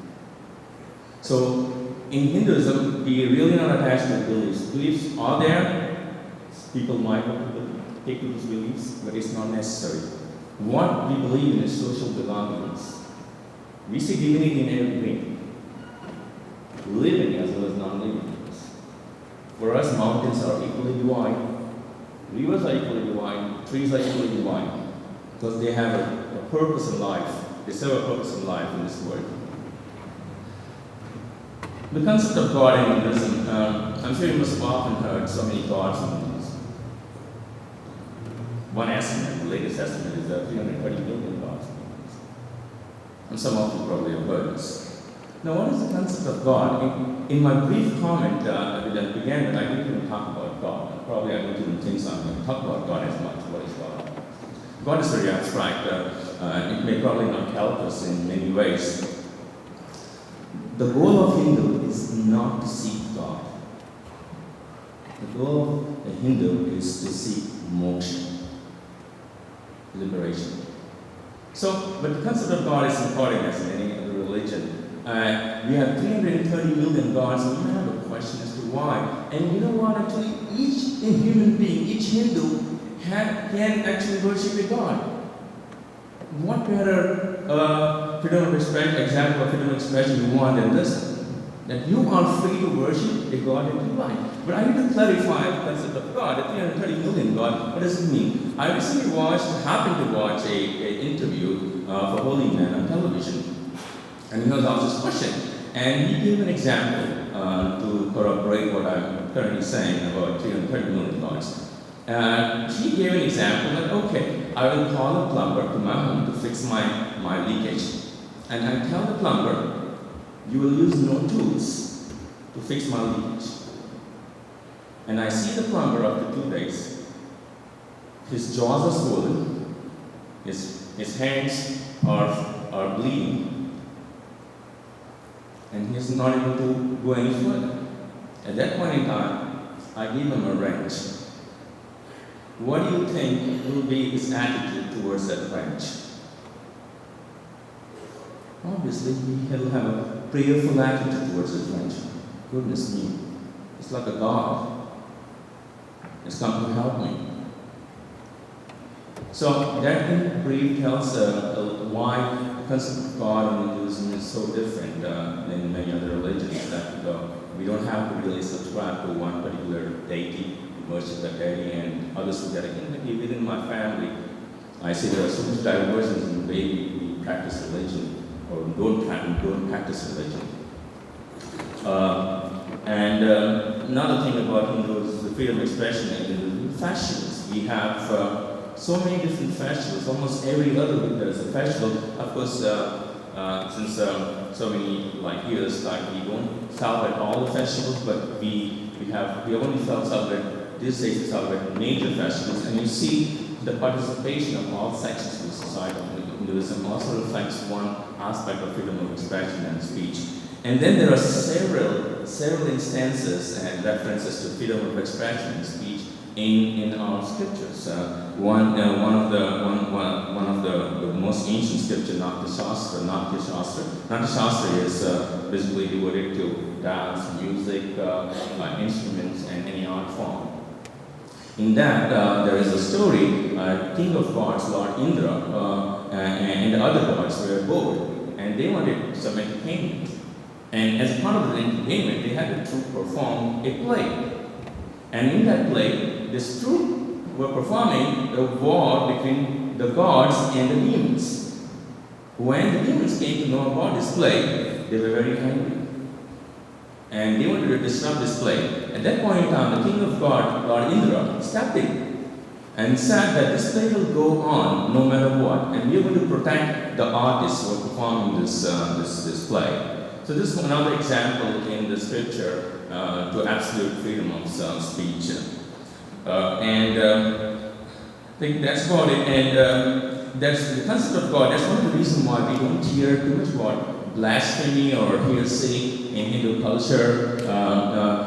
So in Hinduism, we really not attached to beliefs. Beliefs are there. People might want to take to those beliefs, but it's not necessary. What we believe in is social belongings. We see divinity in everything, living as well as non-living things. For us, mountains are equally divine, rivers are equally divine, trees are equally divine, because they have a purpose in life. They serve a purpose in life in this world. The concept of God in Hinduism, I'm sure you must have often heard so many gods in Hinduism. One estimate, the latest estimate, is 330 million gods. And some of you probably have heard this. Now, what is the concept of God? In my brief comment that began with, I didn't even talk about God. Probably I don't even think so. I'm going to talk about God as much. What is God? God is very abstract. It may probably not help us in many ways. The goal of Hindu is not to seek God. The goal of a Hindu is to seek moksha, liberation. So, but the concept of God is important as in any other religion. We have 330 million gods, and we have a question as to why. And you know what? Actually, each human being, each Hindu can actually worship a god. What better freedom of expression, example of freedom of expression you want than this? That you are free to worship a God and divine. But I need to clarify the concept of God, the 330 million God. What does it mean? I recently happened to watch an interview for Holy Man on television. And he was asked this question. And he gave an example to corroborate what I'm currently saying about 330 million gods. He gave an example that, okay, I will call a plumber to my home to fix my leakage. And I tell the plumber, you will use no tools to fix my leakage. And I see the plumber after 2 days. His jaws are swollen, his hands are bleeding, and he is not able to go any further. At that point in time, I gave him a wrench. What do you think will be his attitude towards that wrench? Obviously, he'll have a prayerful attitude towards his wrench. Goodness me, it's like a God. It's come to help me. So that in brief tells why concept of God in Hinduism is so different than many other religions that we don't have to really subscribe to one particular deity, worship that deity, and others will get again. Within my family, I see there are so much diversions in the way we practice religion or don't practice religion. And another thing about Hindus is the freedom of expression and the fashions. We have so many different festivals. Almost every other week there is a festival. Of course, since so many years, we don't celebrate all the festivals, but we only celebrate these days. We celebrate major festivals, and you see the participation of all sections of the society of Hinduism also reflects one aspect of freedom of expression and speech. And then there are several instances and references to freedom of expression and speech in our scriptures. One of the most ancient scripture, Natya Shastra is basically devoted to dance, music, instruments, and any art form. In that, there is a story, king of gods, Lord Indra, and the other gods were bored, and they wanted some entertainment. And as part of the entertainment, they had the troupe perform a play. And in that play, this troupe were performing a war between the gods and the demons. When the demons came to know about this play, they were very angry. And they wanted to disrupt this play. At that point in time, the king of God, Lord Indra, stepped in and said that this play will go on no matter what, and we are going to protect the artists who are performing this play. So this is another example in the scripture to absolute freedom of speech. I think that's about it. And that's the concept of God. That's one of the reasons why we don't hear too much about blasphemy or heresy in Hindu culture,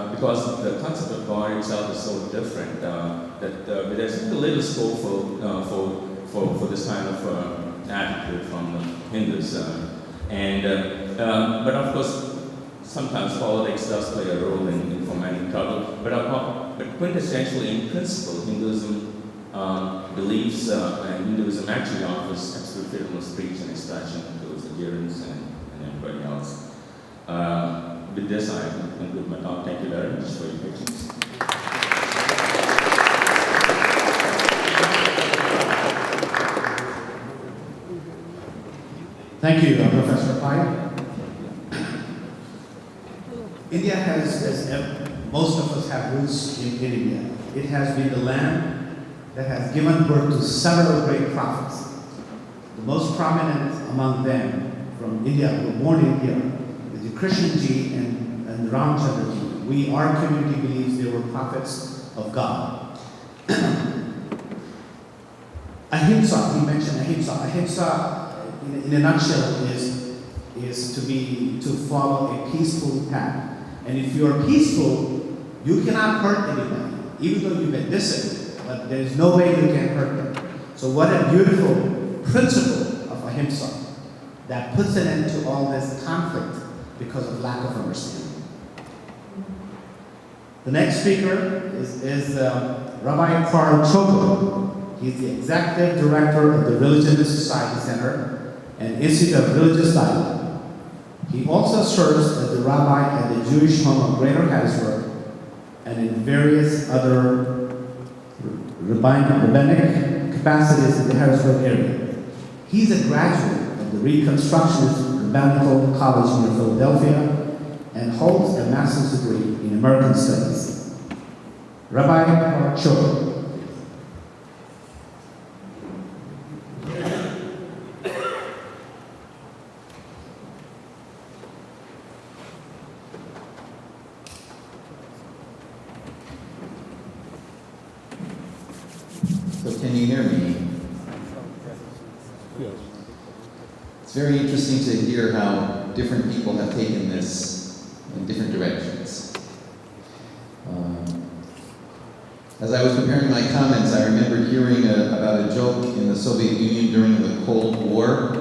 because the concept of God itself is so different that there's a little scope for this kind of attitude from the Hindus. But of course, sometimes politics does play a role in fomenting trouble. But quintessentially, in principle, Hinduism believes and Hinduism actually offers absolute freedom of speech and expression to its adherents and everybody else. With this, I conclude my talk. Thank you very much for your patience. Thank you, Professor Pai. India has most of us have roots in India. It has been the land that has given birth to several great prophets. The most prominent among them from India, who were born in India, is the Krishna ji and the Ramchandra ji. Our community believes they were prophets of God. Ahimsa, he mentioned ahimsa. Ahimsa, in a nutshell, is to follow a peaceful path. And if you are peaceful, you cannot hurt anybody, even though you may diss it, but there is no way you can hurt them. So what a beautiful principle of ahimsa that puts an end to all this conflict because of lack of understanding. The next speaker is Rabbi Karl Chopra. He's the Executive Director of the Religion and Society Center and Institute of Religious Dialogue. He also serves as the rabbi at the Jewish Home of Greater Harrisburg and in various other rabbinic capacities in the Harrisburg area. He's a graduate of the Reconstructionist Rabbinical College near Philadelphia and holds a master's degree in American Studies. Rabbi Karl Chopra. So can you hear me? Yes. It's very interesting to hear how different people have taken this in different directions. As I was preparing my comments, I remember hearing about a joke in the Soviet Union during the Cold War,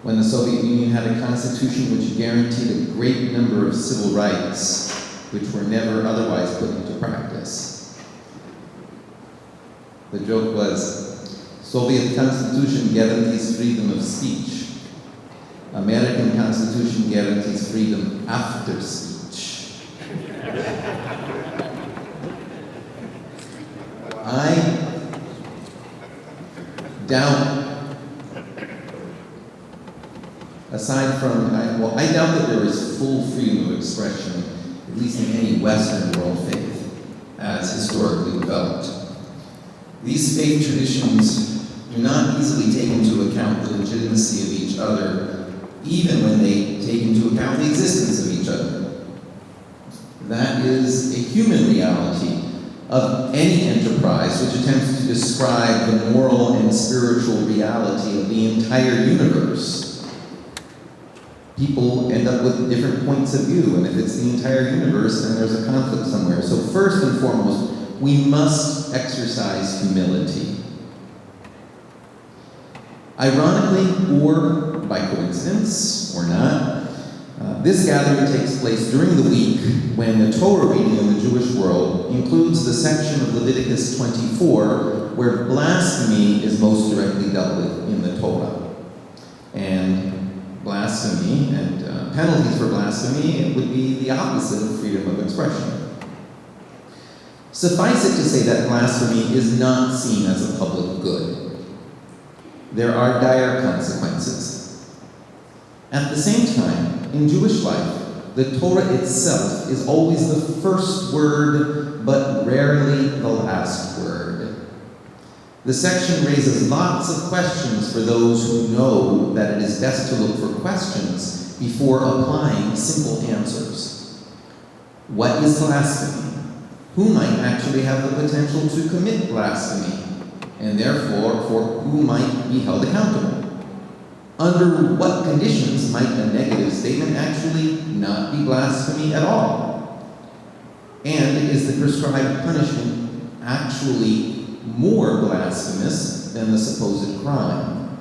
when the Soviet Union had a constitution which guaranteed a great number of civil rights, which were never otherwise put into practice. The joke was, Soviet Constitution guarantees freedom of speech, American Constitution guarantees freedom after speech. I doubt, I doubt that there is full freedom of expression, at least in any Western world faith, as historically developed. These faith traditions do not easily take into account the legitimacy of each other, even when they take into account the existence of each other. That is a human reality of any enterprise which attempts to describe the moral and spiritual reality of the entire universe. People end up with different points of view, and if it's the entire universe, then there's a conflict somewhere. So first and foremost, we must exercise humility. Ironically, or by coincidence, or not, this gathering takes place during the week when the Torah reading in the Jewish world includes the section of Leviticus 24 where blasphemy is most directly dealt with in the Torah. And blasphemy and penalties for blasphemy would be the opposite of freedom of expression. Suffice it to say that blasphemy is not seen as a public good. There are dire consequences. At the same time, in Jewish life, the Torah itself is always the first word, but rarely the last word. The section raises lots of questions for those who know that it is best to look for questions before applying simple answers. What is blasphemy? Who might actually have the potential to commit blasphemy, and therefore for who might be held accountable? Under what conditions might a negative statement actually not be blasphemy at all? And is the prescribed punishment actually more blasphemous than the supposed crime?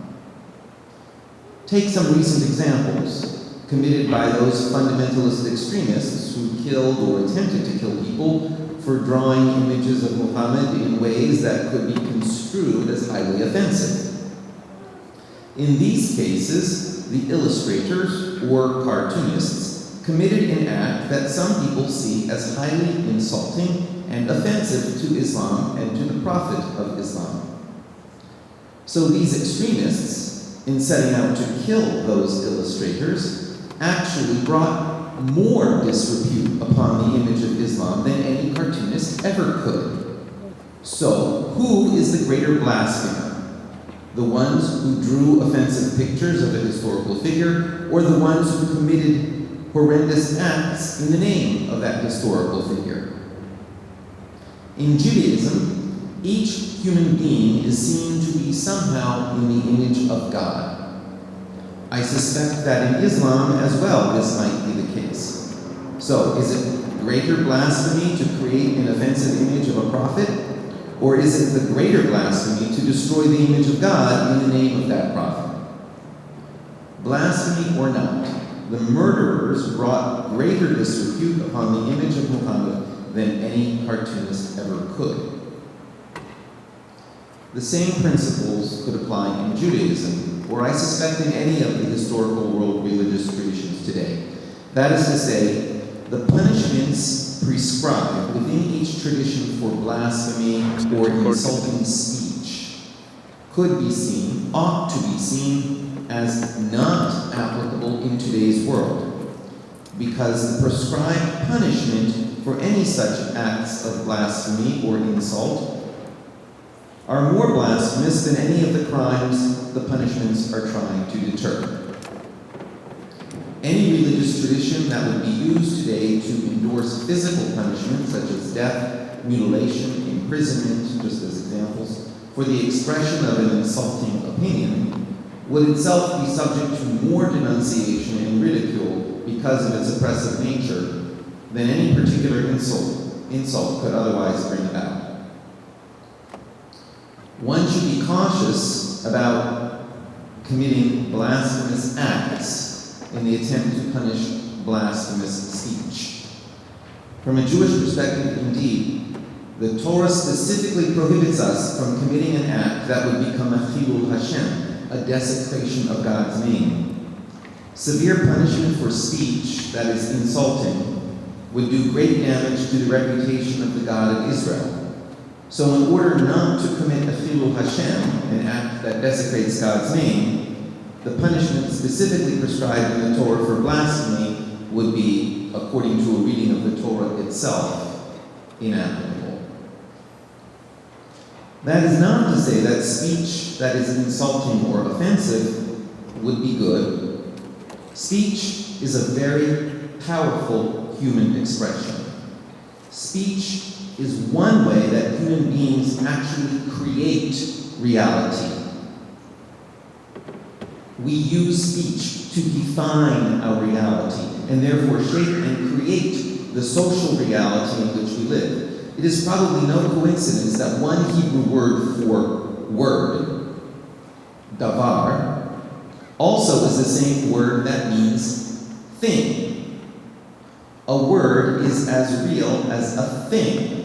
Take some recent examples committed by those fundamentalist extremists who killed or attempted to kill people for drawing images of Muhammad in ways that could be construed as highly offensive. In these cases, the illustrators or cartoonists committed an act that some people see as highly insulting and offensive to Islam and to the Prophet of Islam. So these extremists, in setting out to kill those illustrators, actually brought more disrepute upon the image of Islam than any cartoonist ever could. So, who is the greater blasphemer? The ones who drew offensive pictures of a historical figure, or the ones who committed horrendous acts in the name of that historical figure? In Judaism, each human being is seen to be somehow in the image of God. I suspect that in Islam as well this might be the case. So, is it greater blasphemy to create an offensive image of a prophet? Or is it the greater blasphemy to destroy the image of God in the name of that prophet? Blasphemy or not, the murderers brought greater disrepute upon the image of Muhammad than any cartoonist ever could. The same principles could apply in Judaism, or I suspect in any of the historical world religious traditions today. That is to say, the punishments prescribed within each tradition for blasphemy or insulting speech could be seen, ought to be seen, as not applicable in today's world, because the prescribed punishment for any such acts of blasphemy or insult are more blasphemous than any of the crimes the punishments are trying to deter. Any religious tradition that would be used today to endorse physical punishment, such as death, mutilation, imprisonment, just as examples, for the expression of an insulting opinion, would itself be subject to more denunciation and ridicule because of its oppressive nature than any particular insult could otherwise bring about. One should be cautious about committing blasphemous acts in the attempt to punish blasphemous speech. From a Jewish perspective, indeed, the Torah specifically prohibits us from committing an act that would become a chilul Hashem, a desecration of God's name. Severe punishment for speech that is insulting would do great damage to the reputation of the God of Israel. So in order not to commit a Chilul Hashem, an act that desecrates God's name, the punishment specifically prescribed in the Torah for blasphemy would be, according to a reading of the Torah itself, inapplicable. That is not to say that speech that is insulting or offensive would be good. Speech is a very powerful human expression. Speech is one way that human beings actually create reality. We use speech to define our reality and therefore shape and create the social reality in which we live. It is probably no coincidence that one Hebrew word for word, davar, also is the same word that means thing. A word is as real as a thing.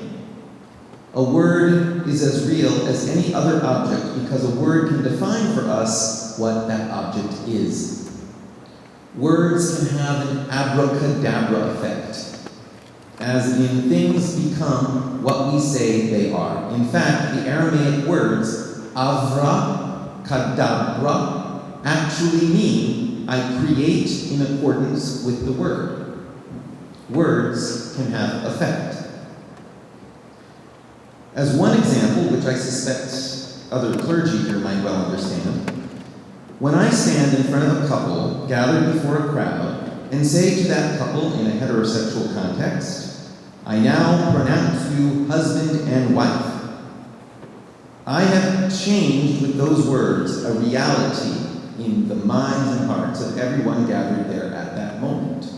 A word is as real as any other object because a word can define for us what that object is. Words can have an abracadabra effect, as in things become what we say they are. In fact, the Aramaic words avra, kadabra actually mean I create in accordance with the word. Words can have effect. As one example, which I suspect other clergy here might well understand, when I stand in front of a couple gathered before a crowd and say to that couple in a heterosexual context, I now pronounce you husband and wife, I have changed with those words a reality in the minds and hearts of everyone gathered there at that moment.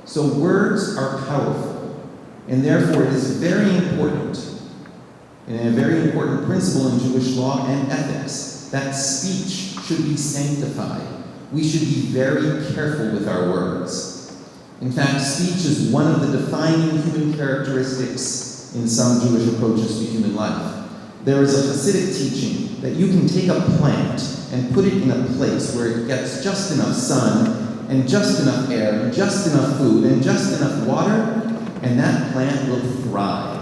So words are powerful. And therefore, it is very important, and a very important principle in Jewish law and ethics, that speech should be sanctified. We should be very careful with our words. In fact, speech is one of the defining human characteristics in some Jewish approaches to human life. There is a Hasidic teaching that you can take a plant and put it in a place where it gets just enough sun, and just enough air, and just enough food, and just enough water, and that plant will thrive.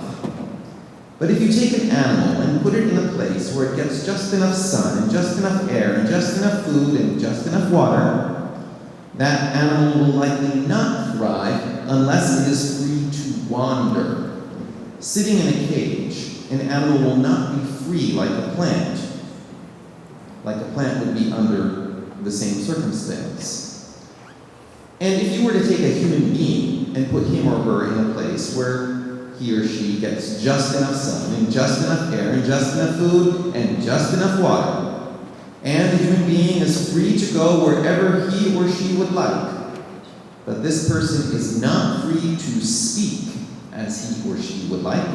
But if you take an animal and put it in a place where it gets just enough sun, and just enough air, and just enough food, and just enough water, that animal will likely not thrive unless it is free to wander. Sitting in a cage, an animal will not be free like a plant would be under the same circumstance. And if you were to take a human being and put him or her in a place where he or she gets just enough sun, and just enough air, and just enough food, and just enough water, and the human being is free to go wherever he or she would like, but this person is not free to speak as he or she would like,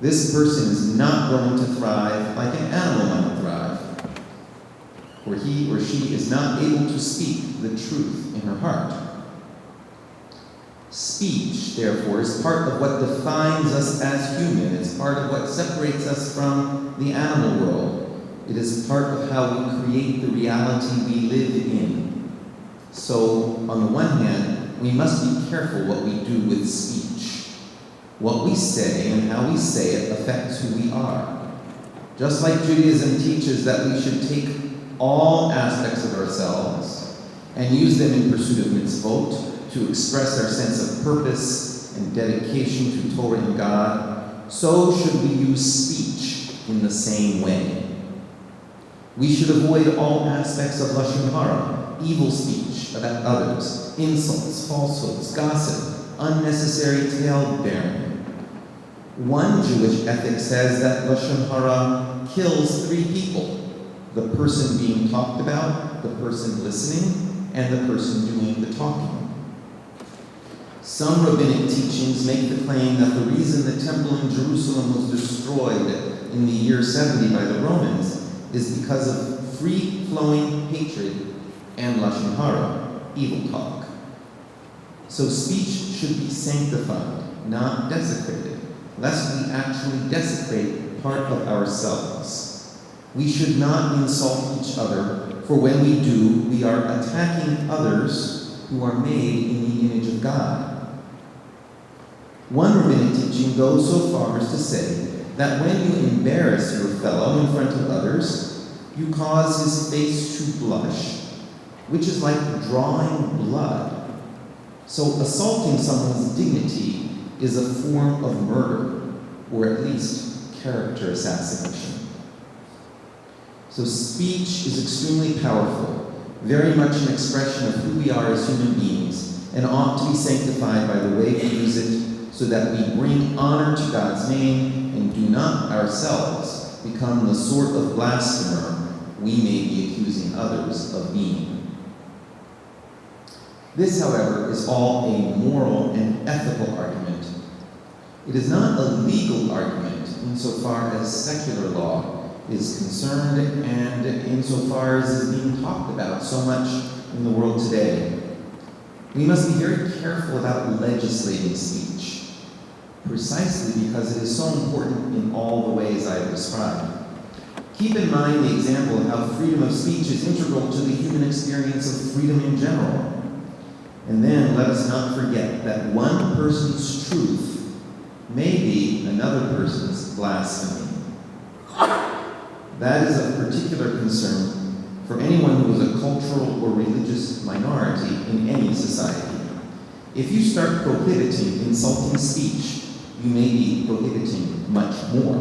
this person is not going to thrive like an animal might thrive, for he or she is not able to speak the truth in her heart. Speech, therefore, is part of what defines us as human. It's part of what separates us from the animal world. It is part of how we create the reality we live in. So, on the one hand, we must be careful what we do with speech. What we say and how we say it affects who we are. Just like Judaism teaches that we should take all aspects of ourselves and use them in pursuit of mitzvot to express our sense of purpose and dedication to Torah and God, so should we use speech in the same way. We should avoid all aspects of lashon hara, evil speech about others, insults, falsehoods, gossip, unnecessary tale-bearing. One Jewish ethic says that lashon hara kills 3 people: the person being talked about, the person listening, and the person doing the talking. Some rabbinic teachings make the claim that the reason the temple in Jerusalem was destroyed in the year 70 by the Romans is because of free-flowing hatred and lashon hara, evil talk. So speech should be sanctified, not desecrated, lest we actually desecrate part of ourselves. We should not insult each other for when we do, we are attacking others who are made in the image of God. One rabbinic teaching goes so far as to say that when you embarrass your fellow in front of others, you cause his face to blush, which is like drawing blood. So assaulting someone's dignity is a form of murder, or at least character assassination. So speech is extremely powerful, very much an expression of who we are as human beings, and ought to be sanctified by the way we use it, so that we bring honor to God's name and do not ourselves become the sort of blasphemer we may be accusing others of being. This, however, is all a moral and ethical argument. It is not a legal argument insofar as secular law is concerned and insofar as is being talked about so much in the world today. We must be very careful about legislating speech, precisely because it is so important in all the ways I have described. Keep in mind the example of how freedom of speech is integral to the human experience of freedom in general. And then let us not forget that one person's truth may be another person's blasphemy. That is of particular concern for anyone who is a cultural or religious minority in any society. If you start prohibiting insulting speech, you may be prohibiting much more.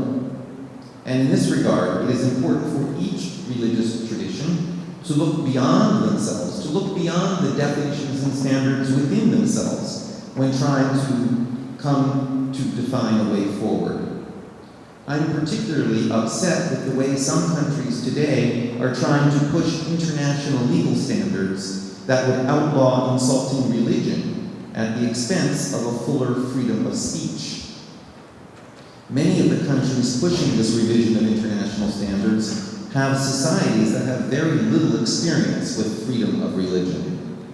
And in this regard, it is important for each religious tradition to look beyond themselves, to look beyond the definitions and standards within themselves when trying to come to define a way forward. I'm particularly upset with the way some countries today are trying to push international legal standards that would outlaw insulting religion at the expense of a fuller freedom of speech. Many of the countries pushing this revision of international standards have societies that have very little experience with freedom of religion.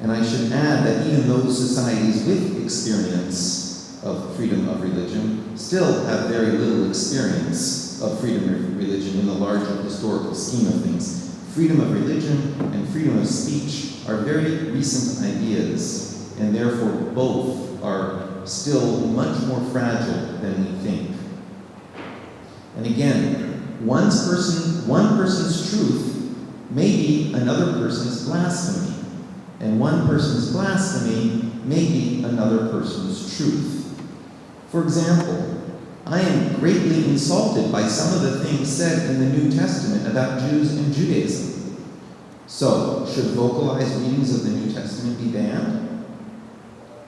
And I should add that even those societies with experience of freedom of religion still have very little experience of freedom of religion in the larger historical scheme of things. Freedom of religion and freedom of speech are very recent ideas, and therefore both are still much more fragile than we think. And again, one person's truth may be another person's blasphemy, and one person's blasphemy may be another person's truth. For example, I am greatly insulted by some of the things said in the New Testament about Jews and Judaism. So, should vocalized readings of the New Testament be banned?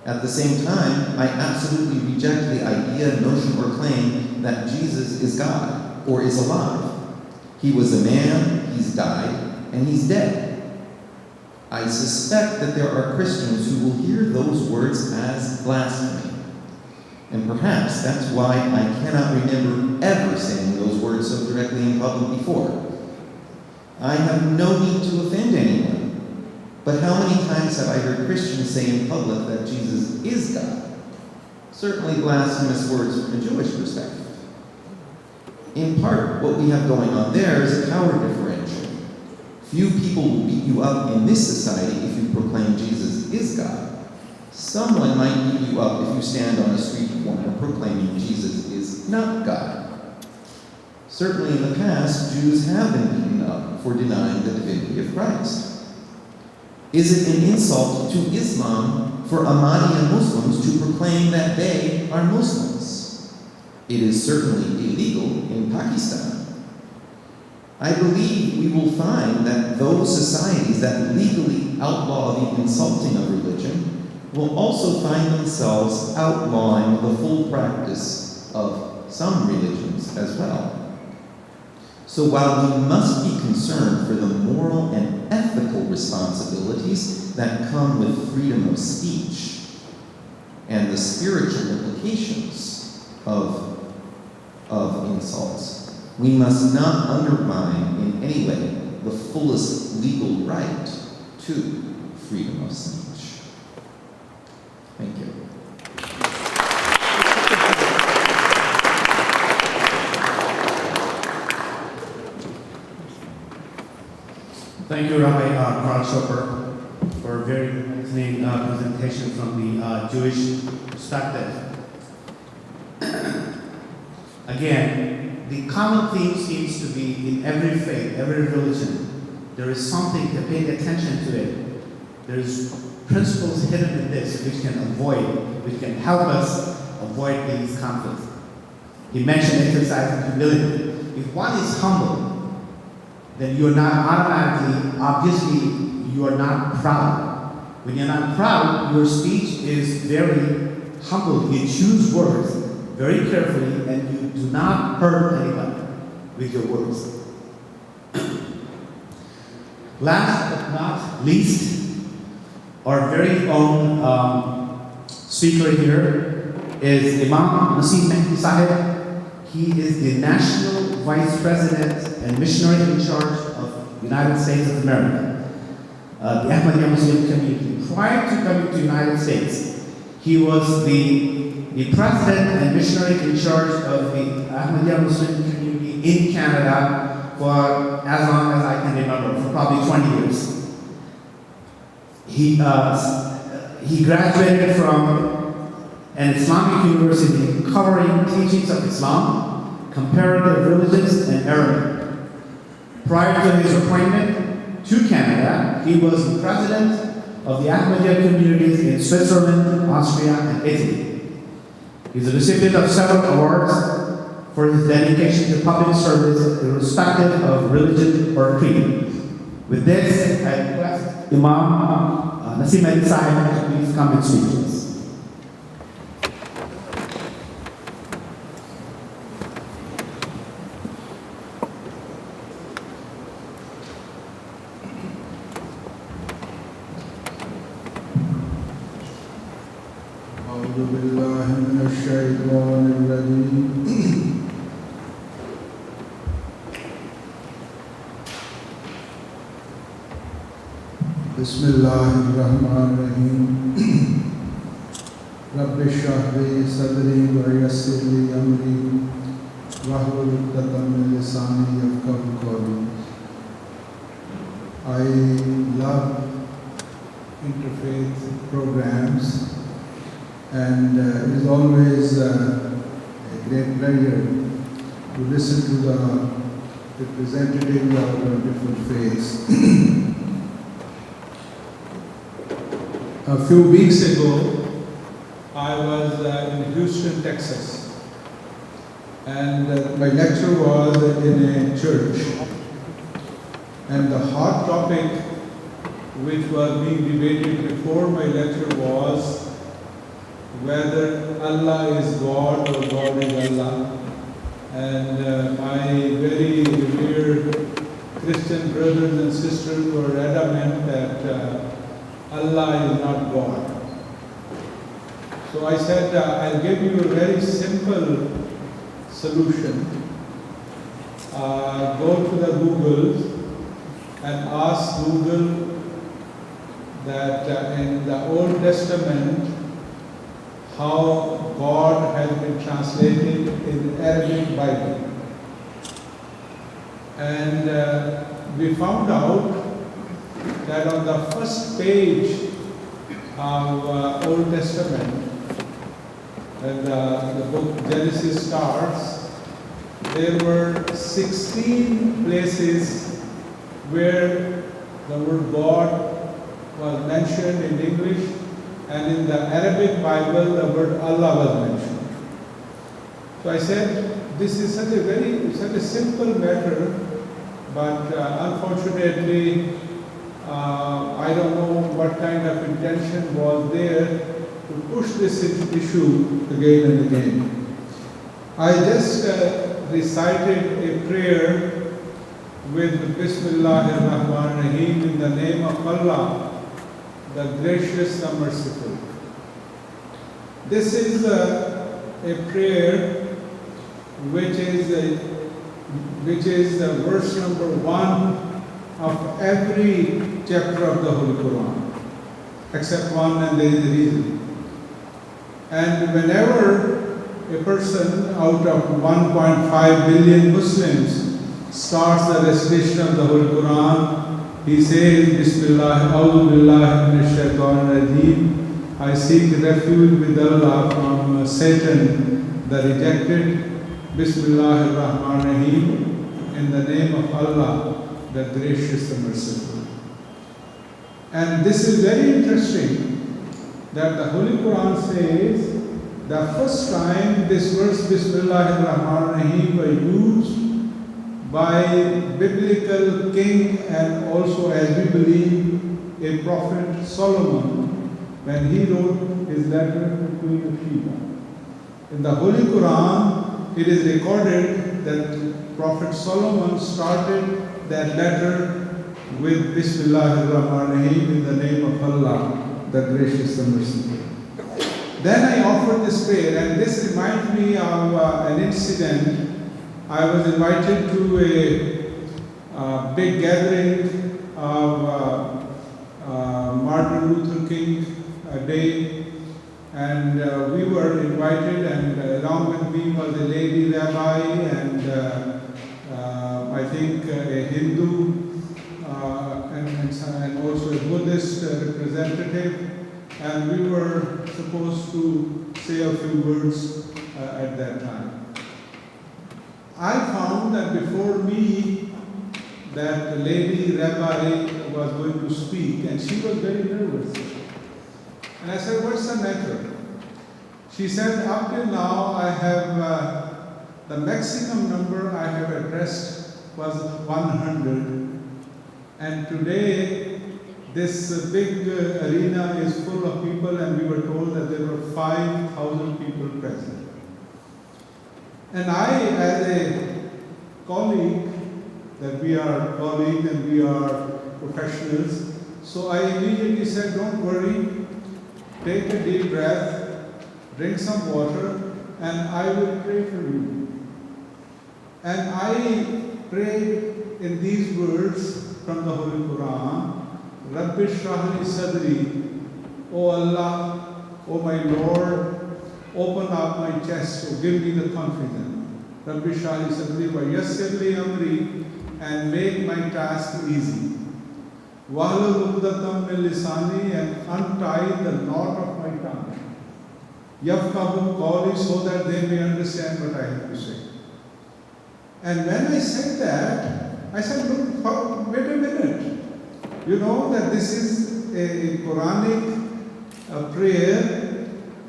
At the same time, I absolutely reject the idea, notion, or claim that Jesus is God or is alive. He was a man, he's died, and he's dead. I suspect that there are Christians who will hear those words as blasphemy. And perhaps that's why I cannot remember ever saying those words so directly in public before. I have no need to offend anyone, but how many times have I heard Christians say in public that Jesus is God? Certainly blasphemous words from a Jewish perspective. In part, what we have going on there is a power differential. Few people will beat you up in this society if you proclaim Jesus is God. Someone might beat you up if you stand on a street corner proclaiming Jesus is not God. Certainly in the past, Jews have been beaten up for denying the divinity of Christ. Is it an insult to Islam for Ahmadiyya Muslims to proclaim that they are Muslims? It is certainly illegal in Pakistan. I believe we will find that those societies that legally outlaw the insulting of religion will also find themselves outlawing the full practice of some religions as well. So while we must be concerned for the moral and ethical responsibilities that come with freedom of speech and the spiritual implications of insults, we must not undermine in any way the fullest legal right to freedom of speech. Thank you. Thank you, Rabbi Karl Schopper, for a very enlightening presentation from the Jewish perspective. Again, the common theme seems to be in every faith, every religion. There is something to pay attention to it. There's principles hidden in this which can help us avoid these conflicts. He mentioned exercising humility. If one is humble, then you're not automatically, obviously, you are not proud. When you're not proud, your speech is very humble. You choose words very carefully and you do not hurt anybody with your words. Last but not least, our very own speaker here is Imam Naseem Mehdi Sahib. He is the National Vice President and Missionary in Charge of the United States of America, the Ahmadiyya Muslim community. Prior to coming to the United States, he was the President and Missionary in Charge of the Ahmadiyya Muslim community in Canada for as long as I can remember, for probably 20 years. He graduated from an Islamic university covering teachings of Islam, comparative religions, and Arabic. Prior to his appointment to Canada, he was the president of the Ahmadiyya communities in Switzerland, Austria, and Italy. He's a recipient of several awards for his dedication to public service, irrespective of religion or creed. With this, I request Imam Naseem Mehdi Sahib to please come and speak to us. أعوذ بالله من الشيطان الرجيم بسم الله الرحمن الرحيم رب اشرح لي صدري ويسر لي أمري واحلل عقدة من لساني يفقهوا قولي. I love interfaith programs, and it is always a great pleasure to listen to the representatives of the different faiths. A few weeks ago, I was in Houston, Texas, and my lecture was in a church, and the hot topic which was being debated before my lecture was whether Allah is God or God is Allah. And my very revered Christian brothers and sisters were adamant that Allah is not God. So I said, I'll give you a very simple solution. Go to the Google and ask Google that in the Old Testament, how God has been translated in the Arabic Bible. And we found out that on the first page of Old Testament, when the book Genesis starts, there were 16 places where the word God was mentioned in English, and in the Arabic Bible the word Allah was mentioned. So I said, this is such a simple matter, but unfortunately, I don't know what kind of intention was there to push this issue again and again. I just recited a prayer with Bismillahir Rahmanir Rahim, in the name of Allah, the gracious, the merciful. This is a prayer which is the verse number 1 of every chapter of the Holy Quran, except one, and there is a reason. And whenever a person out of 1.5 billion Muslims starts the recitation of the Holy Quran, he says, Bismillah, A'udhu Billahi Minash Shaitanir Rajeem. I seek refuge with Allah from Satan, the rejected. Bismillahir Rahmanir Rahim. In the name of Allah, the gracious, the merciful. And this is very interesting that the Holy Quran says the first time this verse Bismillahir Rahmanir Rahim were used by biblical king and also, as we believe, a prophet Solomon when he wrote his letter to Queen of Sheba. In the Holy Quran, it is recorded that Prophet Solomon started that letter with Bismillahir Rahmanir Rahim, in the name of Allah, the gracious and merciful. Then I offered this prayer, and this reminds me of an incident. I was invited to a big gathering of Martin Luther King Day, and we were invited, and along with me was a lady rabbi and I think a Hindu and also a Buddhist representative, and we were supposed to say a few words at that time. I found that before me, that lady rabbi was going to speak, and she was very nervous. And I said, "What's the matter?" She said, "Up till now, I have the maximum number I have addressed was 100. And today, this big arena is full of people, and we were told that there were 5,000 people present." And I, as a colleague, that we are colleagues and we are professionals, so I immediately said, "Don't worry, take a deep breath, drink some water, and I will pray for you." And I prayed in these words from the Holy Quran, "Rabbi shrah li sadri," O Allah, O my Lord, open up my chest, so give me the confidence. Rabbi shrah li sadri wa yassir li amri, and make my task easy. Wahlul uqdatam min lisani, and untie the knot of my tongue. Yafqahu qawli, so that they may understand what I have to say. And when I said that, I said, "Look, wait a minute. You know that this is a Quranic prayer,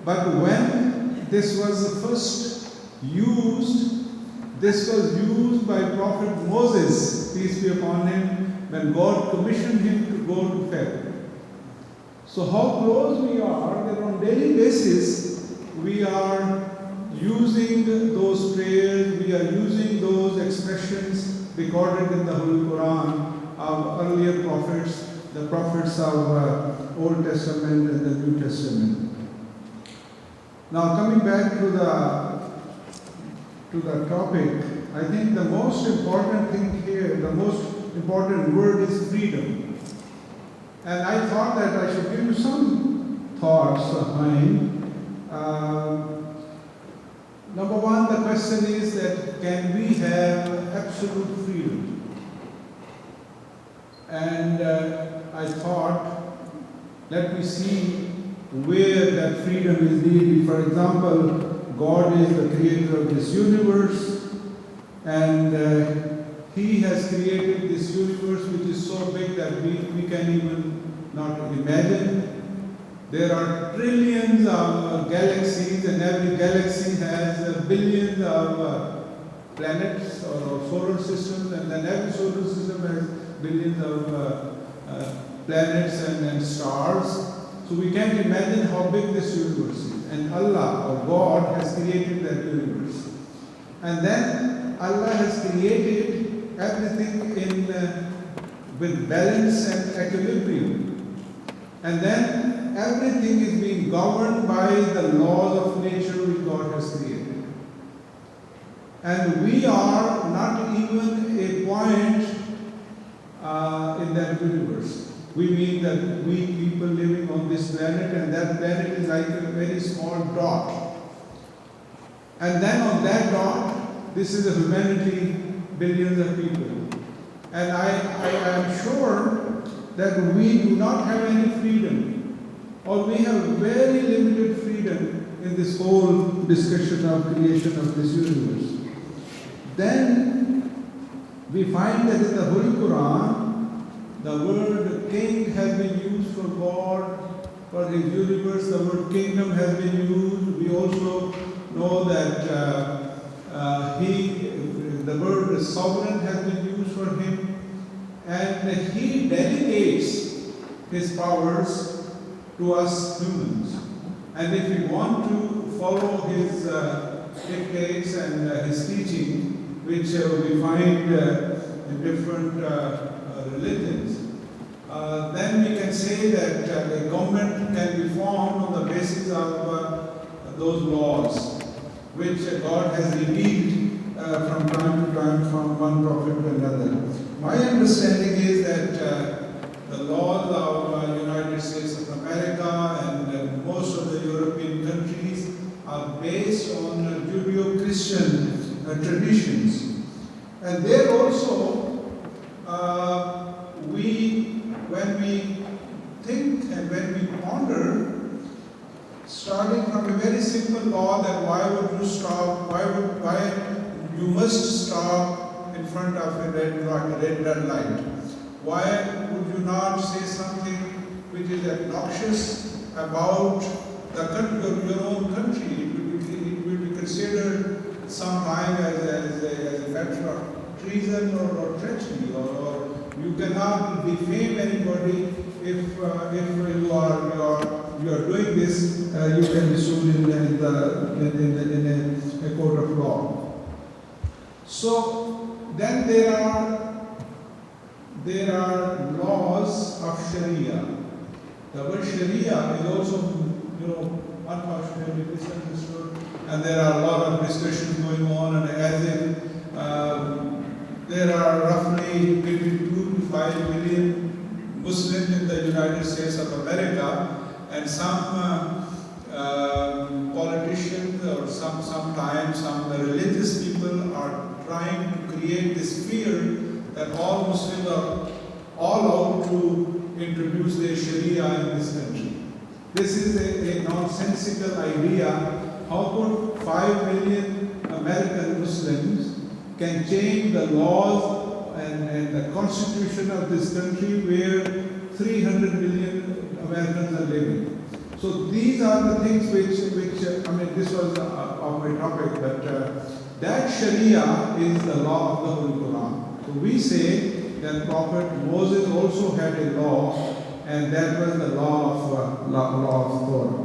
but when this was first used, this was used by Prophet Moses, peace be upon him, when God commissioned him to go to Pharaoh. So how close we are that on daily basis we are using those prayers, we are using those expressions recorded in the Holy Quran of earlier prophets, the prophets of Old Testament and the New Testament. Now coming back to the topic, I think the most important thing here, the most important word is freedom. And I thought that I should give you some thoughts of mine. Number one, the question is that can we have absolute freedom? And I thought, let me see where that freedom is needed. For example, God is the creator of this universe, and He has created this universe which is so big that we can even not imagine. There are trillions of galaxies, and every galaxy has billions of planets or solar systems, and then every solar system has billions of planets and stars. So we can't imagine how big this universe is. And Allah, or God, has created that universe. And then Allah has created everything with balance and equilibrium. And then everything is being governed by the laws of nature which God has created. And we are not even a point in that universe. We mean that we people living on this planet, and that planet is like a very small dot. And then on that dot, this is a humanity, billions of people. And I am sure that we do not have any freedom, or we have very limited freedom in this whole discussion of creation of this universe, then we find that in the Holy Quran, the word king has been used for God, for his universe. The word kingdom has been used. We also know that the word sovereign has been used for him, and he delegates his powers to us humans. And if we want to follow his dictates and his teaching, which we find in different religions, then we can say that the government can be formed on the basis of those laws, which God has revealed from time to time from one prophet to another. My understanding is that the laws of the United States of America and most of the European countries are based on Judeo-Christian traditions. And there also, when we think and when we ponder, starting from a very simple law that why would you stop, why you must stop in front of a red light. Why would you not say something which is obnoxious about the country, your own country? It will be considered sometimes as a matter of treason or treachery, or you cannot defame anybody if you are doing this. You can be sued in a court of law. So then there are laws of Sharia. The word Sharia is also, unfortunately misunderstood, and there are a lot of discussions going on, and as if there are roughly between 2 to 5 million Muslims in the United States of America, and some politicians or sometimes some religious people are trying to create this fear that all Muslims are all out to introduce their Sharia in this country. This is a nonsensical idea. How could 5 million American Muslims can change the laws and the constitution of this country where 300 million Americans are living? So these are the things which this was of my topic, but that Sharia is the law of the Holy Quran. So we say that Prophet Moses also had a law, and that was the law of Torah.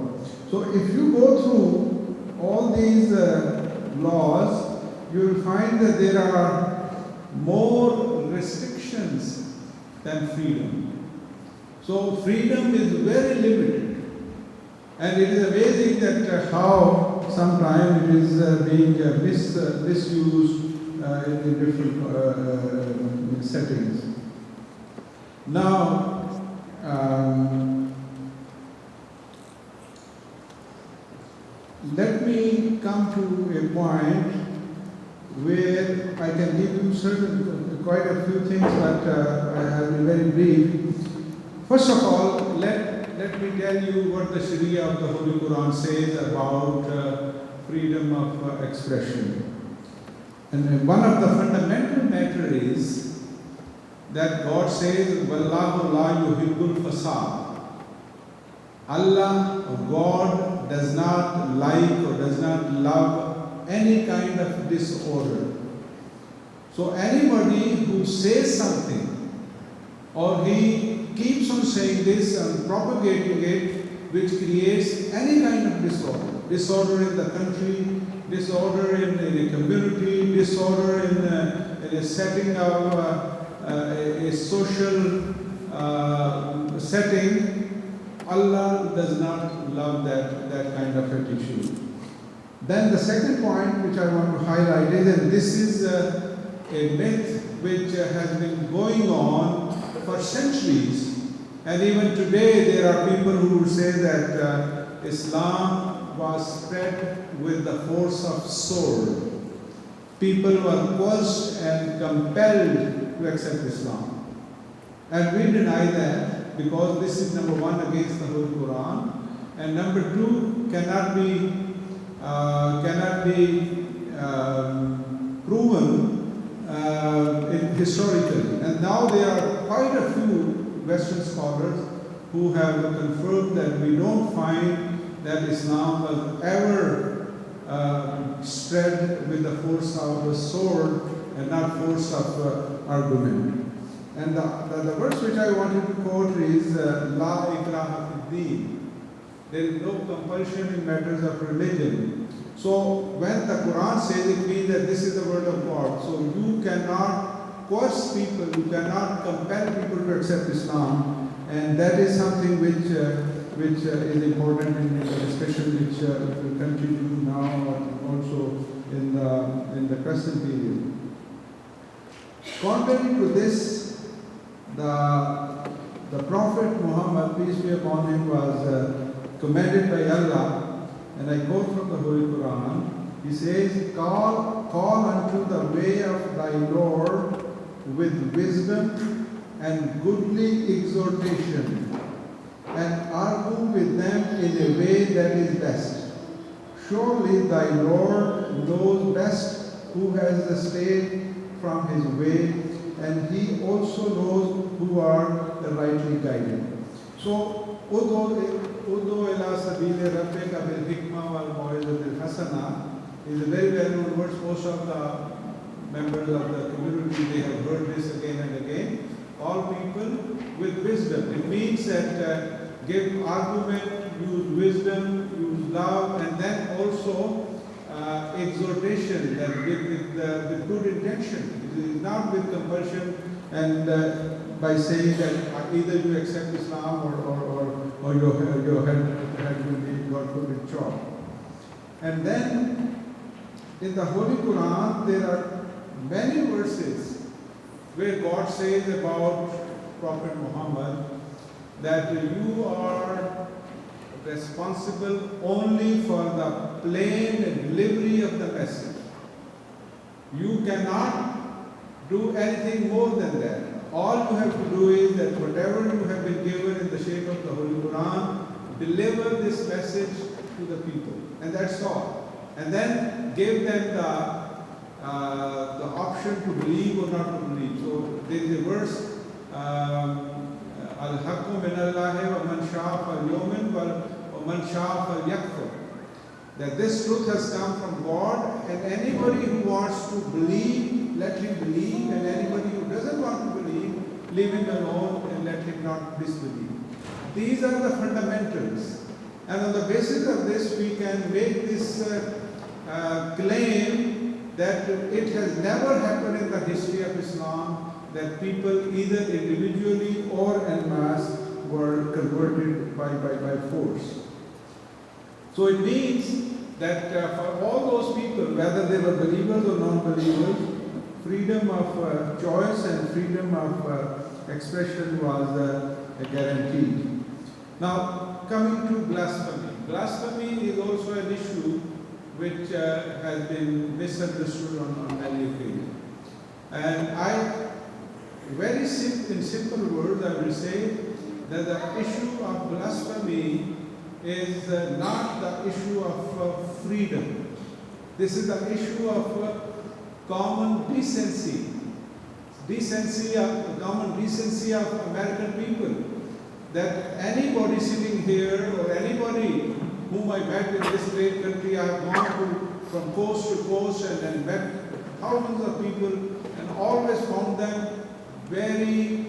So if you go through all these laws, you will find that there are more restrictions than freedom. So freedom is very limited. And it is amazing that how sometimes it is being misused in different settings. Now, let me come to a point where I can give you quite a few things, but I have been very brief. First of all, let me tell you what the Sharia of the Holy Quran says about freedom of expression. And one of the fundamental matter is that God says, "Wallahu la yuhibbul fasad." Allah, God, does not like or does not love any kind of disorder. So anybody who says something, or he keeps on saying this and propagating it, which creates any kind of disorder in the country, disorder in a community, disorder in a setting of a social setting, Allah does not love that kind of attitude. Then the second point which I want to highlight is that this is a myth which has been going on for centuries. And even today there are people who would say that Islam was spread with the force of sword. People were coerced and compelled to accept Islam. And we deny that because this is number one against the Holy Quran, and number two cannot be proven historically. And now there are quite a few Western scholars who have confirmed that we don't find that Islam was ever spread with the force of a sword and not force of argument. And the verse which I wanted to quote is La ikraha fid deen. There is no compulsion in matters of religion. So when the Quran says, it means that this is the word of God. So you cannot coerce people, you cannot compel people to accept Islam, and that is something which is important in the discussion which we continue now and also in the present period. Contrary to this, the Prophet Muhammad, peace be upon him, was commanded by Allah, and I quote from the Holy Quran. He says, call unto the way of thy Lord with wisdom and goodly exhortation, and argue with them in a way that is best. Surely thy Lord knows best who has strayed from his way, and he also knows who are the rightly guided. So, Udu ila sabili rabbika bil hikmah wal mau'izatil hasana is a very well-known verse. Most of the members of the community, they have heard this again and again. All people with wisdom. It means that give argument, use wisdom, use love, and then also exhortation, that with good intention. It is not with compulsion and by saying that either you accept Islam or your head will be, God forbid, chopped. And then in the Holy Quran there are many verses where God says about Prophet Muhammad that you are responsible only for the plain delivery of the message. You cannot do anything more than that. All you have to do is that whatever you have been given in the shape of the Holy Quran, deliver this message to the people. And that's all. And then give them the option to believe or not to believe. So there is a verse, Al-Haqqu min Allahi wa man sha'a fal-yu'min wa man sha'a fal-yakfur. That this truth has come from God, and anybody who wants to believe, let him believe, and anybody who doesn't want to believe, leave him alone and let him not disbelieve. These are the fundamentals. And on the basis of this, we can make this claim that it has never happened in the history of Islam that people either individually or en masse were converted by force. So it means that for all those people, whether they were believers or non-believers, freedom of choice and freedom of expression was guaranteed. Now, coming to blasphemy. Blasphemy is also an issue which has been misunderstood on many occasions. And in simple words, I will say that the issue of blasphemy is not the issue of freedom. This is the issue of common decency. Common decency of American people. That anybody sitting here or anybody whom I met in this great country, I have gone from coast to coast and met thousands of people and always found them very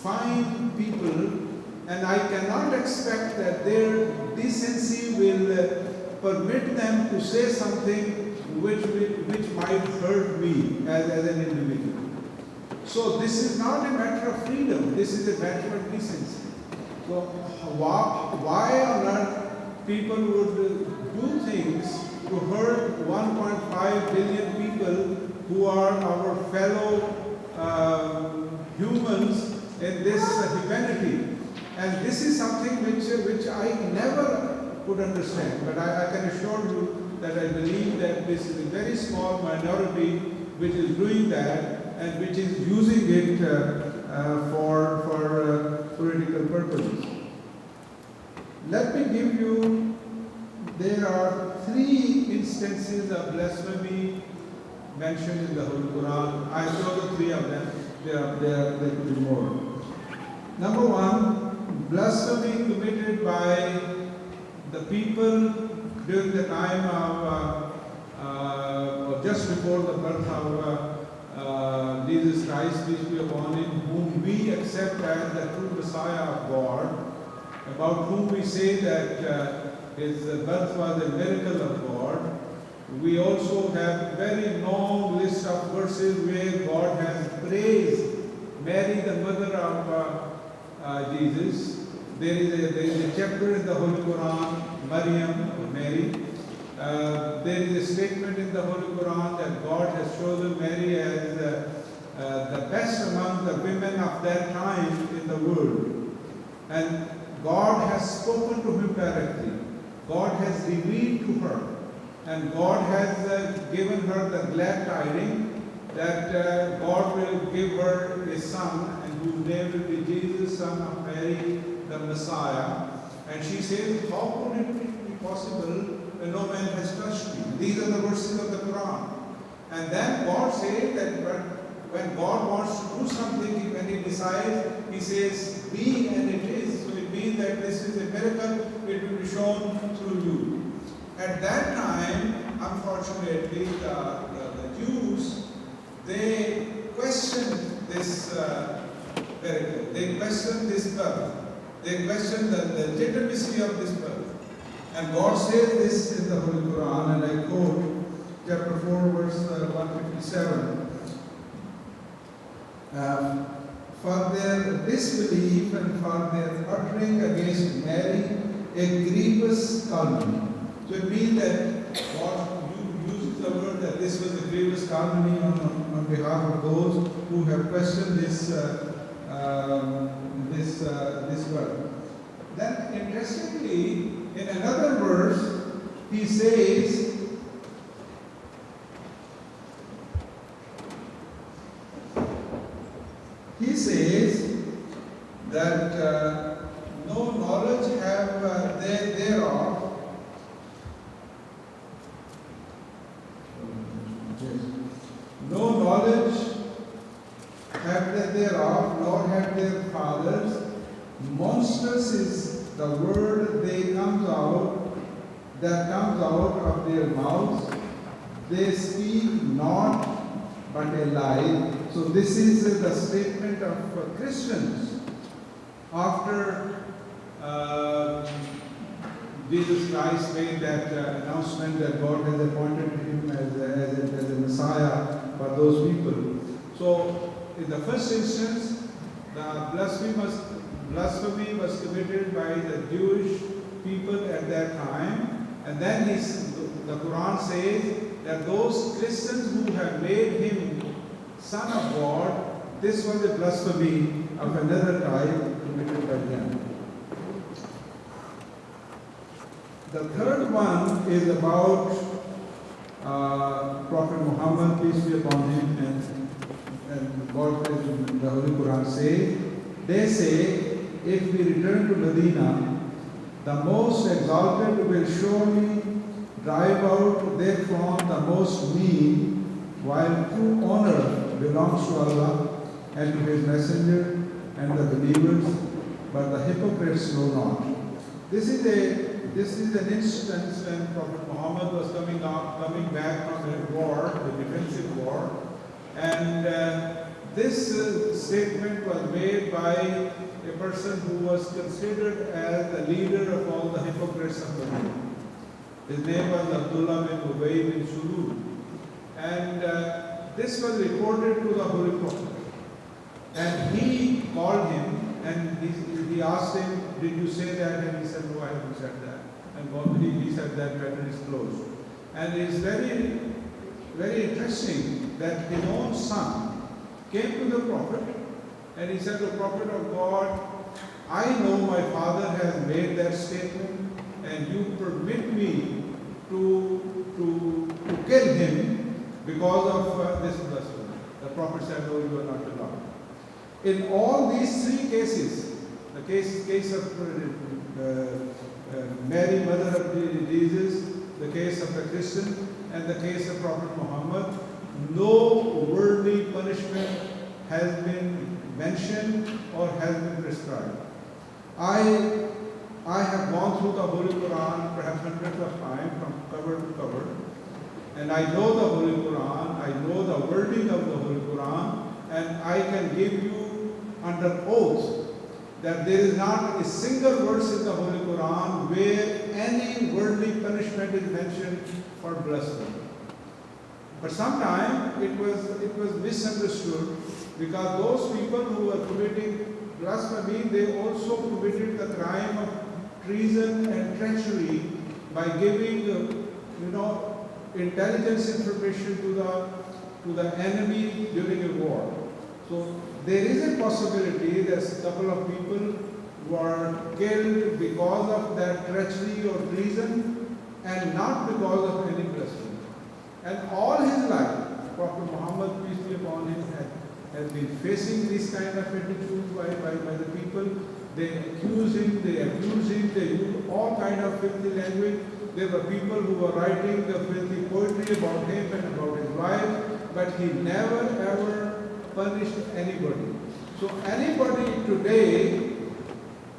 fine people, and I cannot expect that their decency will permit them to say something which might hurt me as an individual. So this is not a matter of freedom, this is a matter of decency. So why on earth people would do things to hurt 1.5 billion people who are our fellow humans in this humanity? And this is something which I never could understand, but I can assure you that I believe that this is a very small minority which is doing that and which is using it for political purposes. Let me give you, there are 3 instances of blasphemy mentioned in the Holy Quran. I chose 3 of them. There could be more. Number 1, blasphemy committed by the people during the time of, or just before the birth of Jesus Christ, peace be upon him, whom we accept as the true Messiah of God, about whom we say that his birth was a miracle of God. We also have a very long list of verses where God has praised Mary, the mother of Jesus. There is a chapter in the Holy Quran, Maryam, or Mary. There is a statement in the Holy Quran that God has chosen Mary as the best among the women of that time in the world. And God has spoken to him directly. God has revealed to her. And God has given her the glad tidings that God will give her a son, and whose name will be Jesus, son of Mary, the Messiah. And she says, how could it be possible when no man has touched me? These are the verses of the Quran. And then God says that when God wants to do something, when he decides, he says, be, and it is. So it means that this is a miracle, it will be shown through you. At that time, unfortunately, the Jews, they questioned this miracle. They questioned this birth. They questioned the legitimacy of this birth. And God says this in the Holy Quran, and I quote chapter 4, verse 157. For their disbelief and for their uttering against Mary a grievous calumny. So it means that God uses the word that this was a grievous calumny on behalf of those who have questioned this word. Then interestingly, in another verse, he says, that no knowledge have they thereof. No knowledge have they thereof, nor have their fathers. Monstrous is the word that comes out of their mouths. They speak not but a lie. So this is the statement of Christians after Jesus Christ made that announcement that God has appointed him as a Messiah for those people. So in the first instance, the blasphemy was committed by the Jewish people at that time, and then the Quran says that those Christians who have made him Son of God, this was a blasphemy of another type committed by them. The third one is about Prophet Muhammad, peace be upon him, and God in the Holy Quran they say, if we return to Medina, the most exalted will surely drive out therefrom the most mean, while true honor belongs to Allah and to His Messenger and the believers, but the hypocrites know not. This is an instance when Prophet Muhammad was coming back from a war, the defensive war, and this statement was made by a person who was considered as the leader of all the hypocrites of the world. His name was Abdullah bin Ubay bin Sulul. And this was reported to the Holy Prophet. And he called him and he asked him, did you say that? And he said, no, I haven't said that. And he said that matter is closed. And it's very, very interesting that his own son came to the Prophet and he said, the Prophet of God, I know my father has made that statement and you permit me to kill him because of this blasphemy. The Prophet said, no, you are not allowed. In all these three cases, the case of Mary, mother of Jesus, the case of the Christian, and the case of Prophet Muhammad, no worldly punishment has been mentioned or has been prescribed. I have gone through the Holy Quran perhaps hundreds of times from cover to cover, and I know the Holy Quran, I know the wording of the Holy Quran, and I can give you under oath that there is not a single verse in the Holy Quran where any worldly punishment is mentioned for blasphemy. But sometimes it was misunderstood, because those people who were committing blasphemy, they also committed the crime of treason and treachery by giving, intelligence information to the enemy during a war. So there is a possibility that a couple of people were killed because of that treachery or treason, and not because of any blasphemy. And all his life, Prophet Muhammad, peace be upon him, has been facing this kind of attitude by the people. They accuse him, they abuse him, they use all kind of filthy language. There were people who were writing the filthy poetry about him and about his wife, but he never ever punished anybody. So anybody today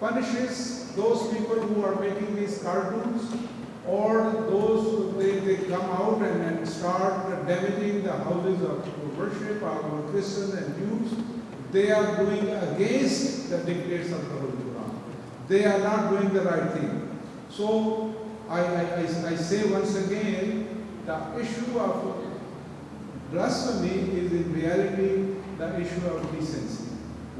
punishes those people who are making these cartoons, or those they come out and start damaging the houses of worship, our Christians and Jews. They are doing against the dictates of the Holy Quran. They are not doing the right thing. So I say once again, the issue of blasphemy is in reality the issue of decency.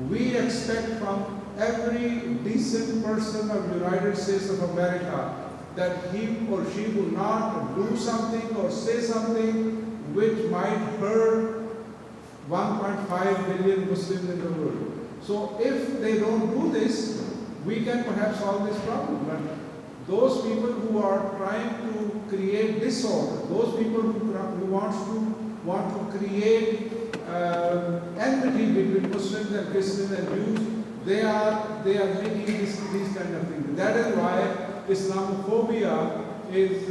We expect from every decent person of the United States of America that he or she will not do something or say something which might hurt 1.5 billion Muslims in the world. So if they don't do this, we can perhaps solve this problem. But those people who are trying to create disorder, those people who want to create enmity between Muslims and Christians and Jews, they are making these kind of things. That is why Islamophobia is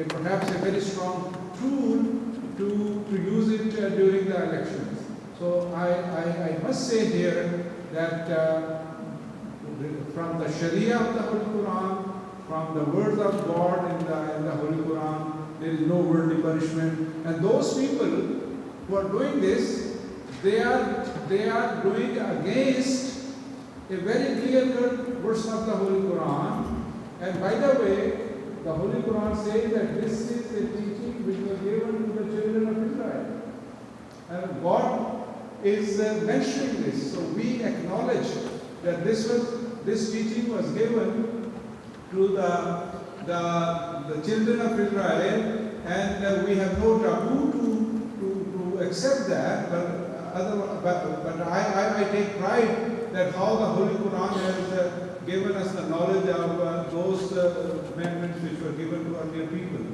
perhaps a very strong tool to use it during the elections. So I must say here that from the Sharia of the Holy Quran, from the words of God in the Holy Quran, there is no worldly punishment. And those people who are doing this, they are doing against a very clear-cut verse of the Holy Quran. And by the way, the Holy Quran says that this is a teaching which was given to the children of Israel. And God is mentioning this. So we acknowledge that this teaching was given to the children of Israel, and we have no taboo to accept that. But I take pride that how the Holy Quran has given us the knowledge of those commandments which were given to earlier people.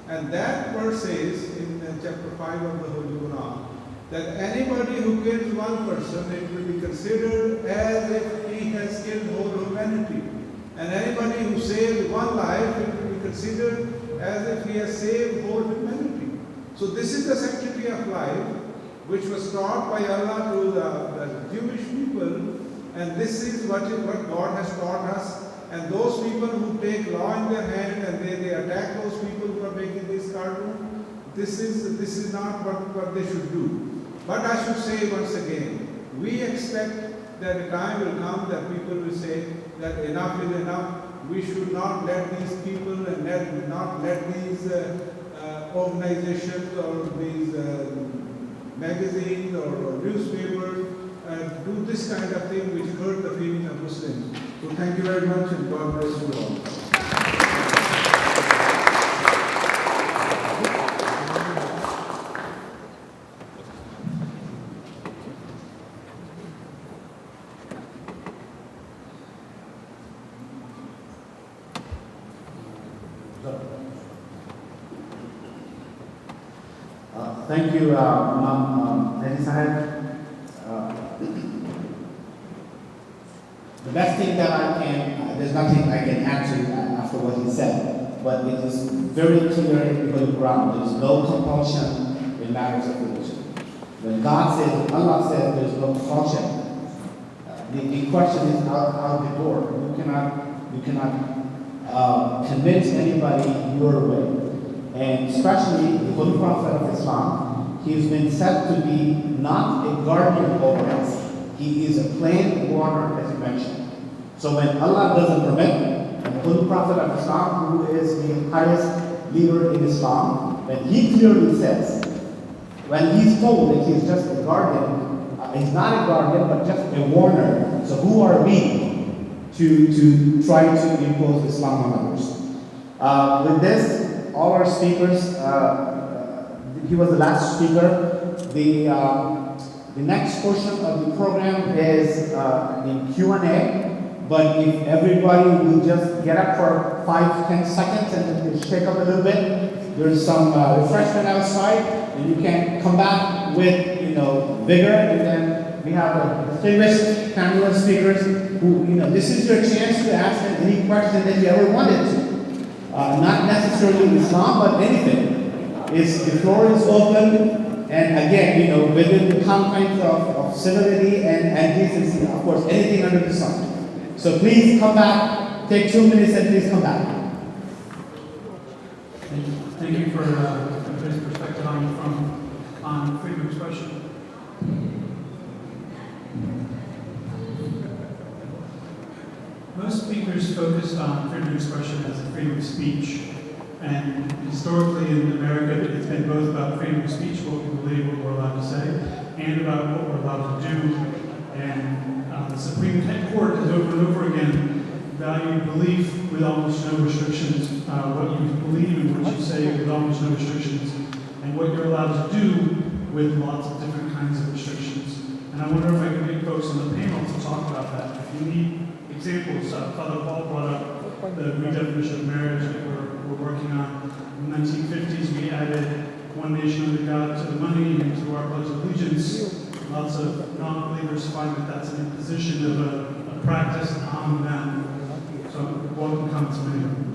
And that verse says in chapter 5 of the Holy Quran that anybody who kills one person, it will be considered as if he has killed whole humanity. And anybody who saves one life, it will be considered as if he has saved whole humanity. So this is the sanctity of life, which was taught by Allah to the Jewish people, and this is what God has taught us. And those people who take law in their hand and they attack those people who are making this cartoon, this is not what they should do. But I should say once again, we expect that a time will come that people will say that enough is enough. We should not let these people and not let these organizations or these magazines or newspapers do this kind of thing which hurt the feelings of Muslims. So thank you very much, and God bless you all. Thank you, Imam Mehdi Sahib. the best thing that I can, there's nothing I can add to after what he said, but it is very clear in the Holy Quran. There is no compulsion in matters of religion. When God says, Allah says there's no compulsion, the question is out the door. You cannot convince anybody your way. And especially the Holy Prophet of Islam, he's been said to be not a guardian over us. He is a plain warner, as you mentioned. So when Allah doesn't permit, and the Holy Prophet of Islam, who is the highest leader in Islam, when he clearly says, when he's told that he's just a guardian, he's not a guardian, but just a warner. So who are we to try to impose Islam on others? With this, all our speakers, he was the last speaker. The next portion of the program is the Q&A. But if everybody will just get up for 5-10 seconds and shake up a little bit, there's some refreshment outside, and you can come back with vigor. And then we have distinguished panel speakers who, this is your chance to ask them any question that you ever wanted to. Not necessarily Islam, but anything. The floor is open, and again, within the confines of civility and decency, of course, anything under the sun. So please come back, take 2 minutes and please come back. Thank you for this perspective on freedom of expression. Most speakers focused on freedom of expression as a freedom of speech. And historically in America, it's been both about freedom of speech, what we believe, what we're allowed to say, and about what we're allowed to do. And the Supreme Court has over and over again valued belief with almost no restrictions, what you believe and what you say with almost no restrictions, and what you're allowed to do with lots of different kinds of restrictions. And I wonder if I can get folks on the panel to talk about that. If you need examples, Father Paul brought up the redefinition of marriage that we're working on. In the 1950s, we added one nation under God to the money and to our Pledge of Allegiance. Lots of non-believers find that that's an imposition of a practice on them. So welcome comments from anyone.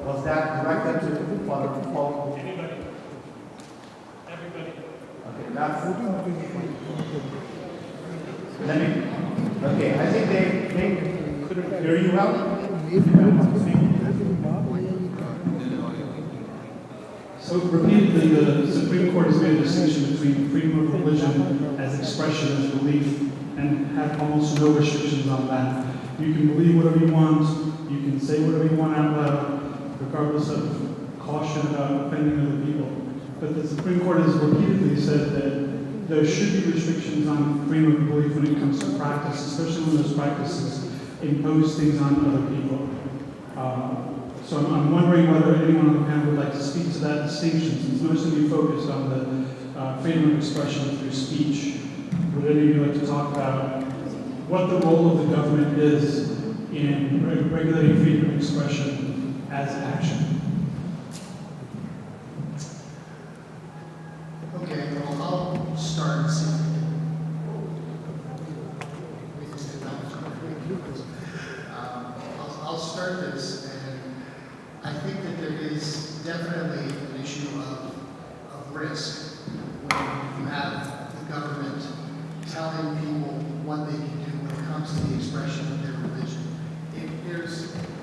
Was that directed to Father Paul? Anybody? Everybody? Okay, that's I think they couldn't hear you well. So repeatedly, the Supreme Court has made a distinction between freedom of religion as expression, as belief, and have almost no restrictions on that. You can believe whatever you want, you can say whatever you want out loud, regardless of caution about offending other people. But the Supreme Court has repeatedly said that there should be restrictions on freedom of belief when it comes to practice, especially when those practices impose things on other people. So I'm wondering whether anyone on the panel would like to speak to that distinction, since most of you focused on the freedom of expression through speech. Would any of you like to talk about what the role of the government is in regulating freedom of expression as action? Okay, well, I'll start and see if we can sit down. I'll start this, and I think that there is definitely an issue of risk when you have the government telling people what they can do when it comes to the expression of their religion. There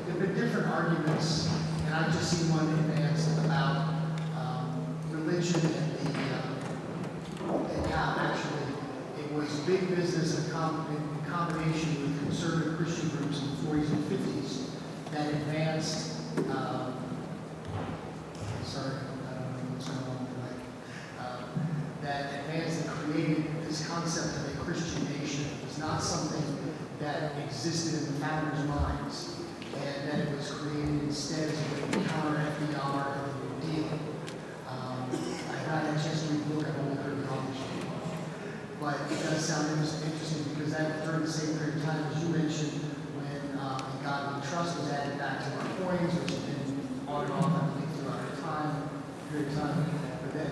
have been different arguments, and I've just seen one advanced about religion and how actually it was big business in combination with conservative Christian groups in the 40s and 50s that advanced, that advanced and created this concept of a Christian nation. It was not something that existed in the founders' minds, and that it was created instead as a way to counter FDR and the New Deal. I've not had a chance to read the book, I've only heard the authors. But it does sound interesting because that during the same period of time, as you mentioned, when God we trust was added back to our coins, which has been on and off, I believe, throughout our time, period of time. But then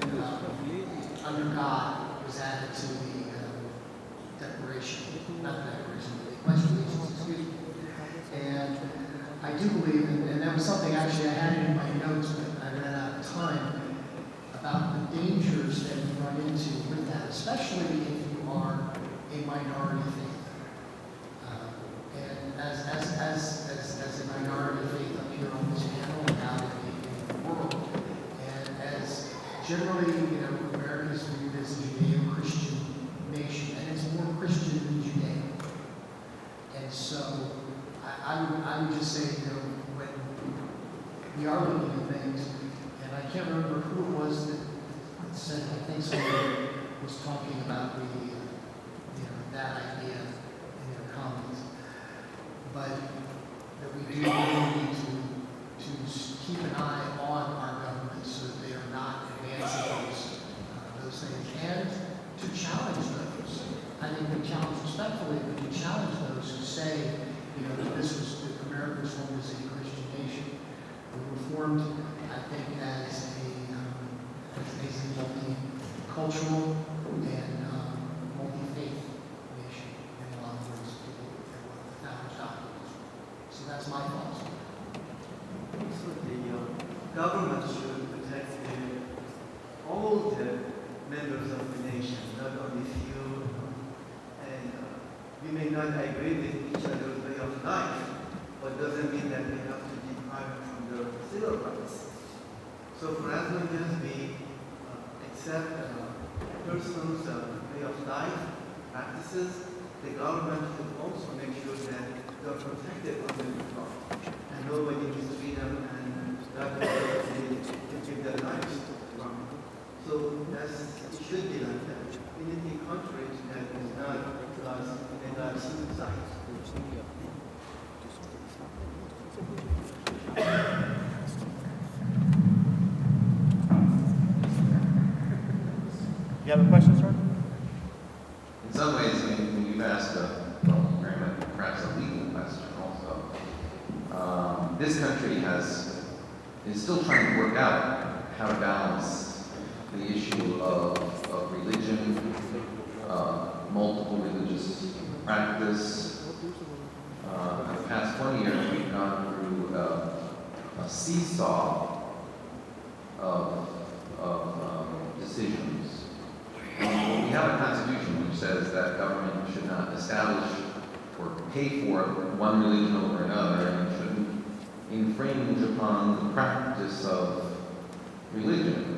not the Declaration, the Pledge of Allegiance, excuse me. And I do believe, and that was something actually I had in my notes, but I ran out of time, about the dangers that you run into with that, especially if you are a minority faith. And as a minority faith up here on this panel and out in the world, and as generally, America is viewed as a Judeo-Christian nation, and it's more Christian than Judeo. And so, I would just say, when we are looking at things, and I can't remember who it was that said, I think someone was talking about that idea in their comments, but that we do really need to keep an eye on our government so that they are not advancing those things, and to challenge those. I think we challenge respectfully, but to challenge those who say, that America was formed as a Christian nation. We were formed, I think, as a multicultural and multi-faith nation, in a lot of words, the founders' documents. So that's my thoughts. So the government should protect all the members of the nation, not only few. And we may not agree with each other's way of life, but doesn't mean that we have to deprive from their civil rights. So for as long as we accept a person's way of life, practices, the government should also make sure that they are protected under the law. And nobody mistreat them and that they give their lives from. So it should be like that. Anything contrary to that is not God's side. You have a question, sir? In some ways, when you've asked perhaps a legal question also, this country is still trying to work out how to balance the issue of religion, multiple religious practice. In the past 20 years, we've gone through a seesaw of decisions. We have a constitution which says that government should not establish or pay for one religion over another, and shouldn't infringe upon the practice of religion.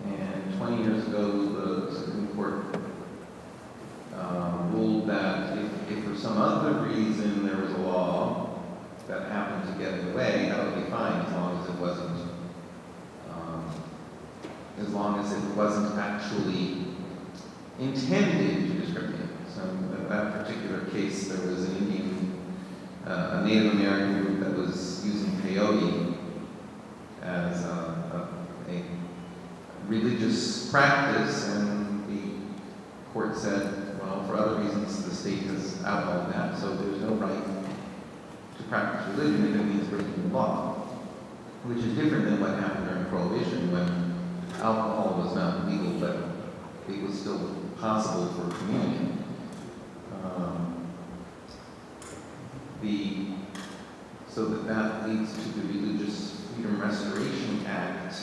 And 20 years ago, the Supreme Court ruled that if for some other reason there was a law that happened to get in the way, that would be fine as long as it wasn't actually intended to discriminate. So in that particular case, there was an a Native American group that was using peyote as a religious practice, and the court said, well, for other reasons, the state has outlawed that, so there's no right to practice religion if it means breaking the law, which is different than what happened during Prohibition, when alcohol was not legal, but it was still possible for communion. So that leads to the Religious Freedom Restoration Act,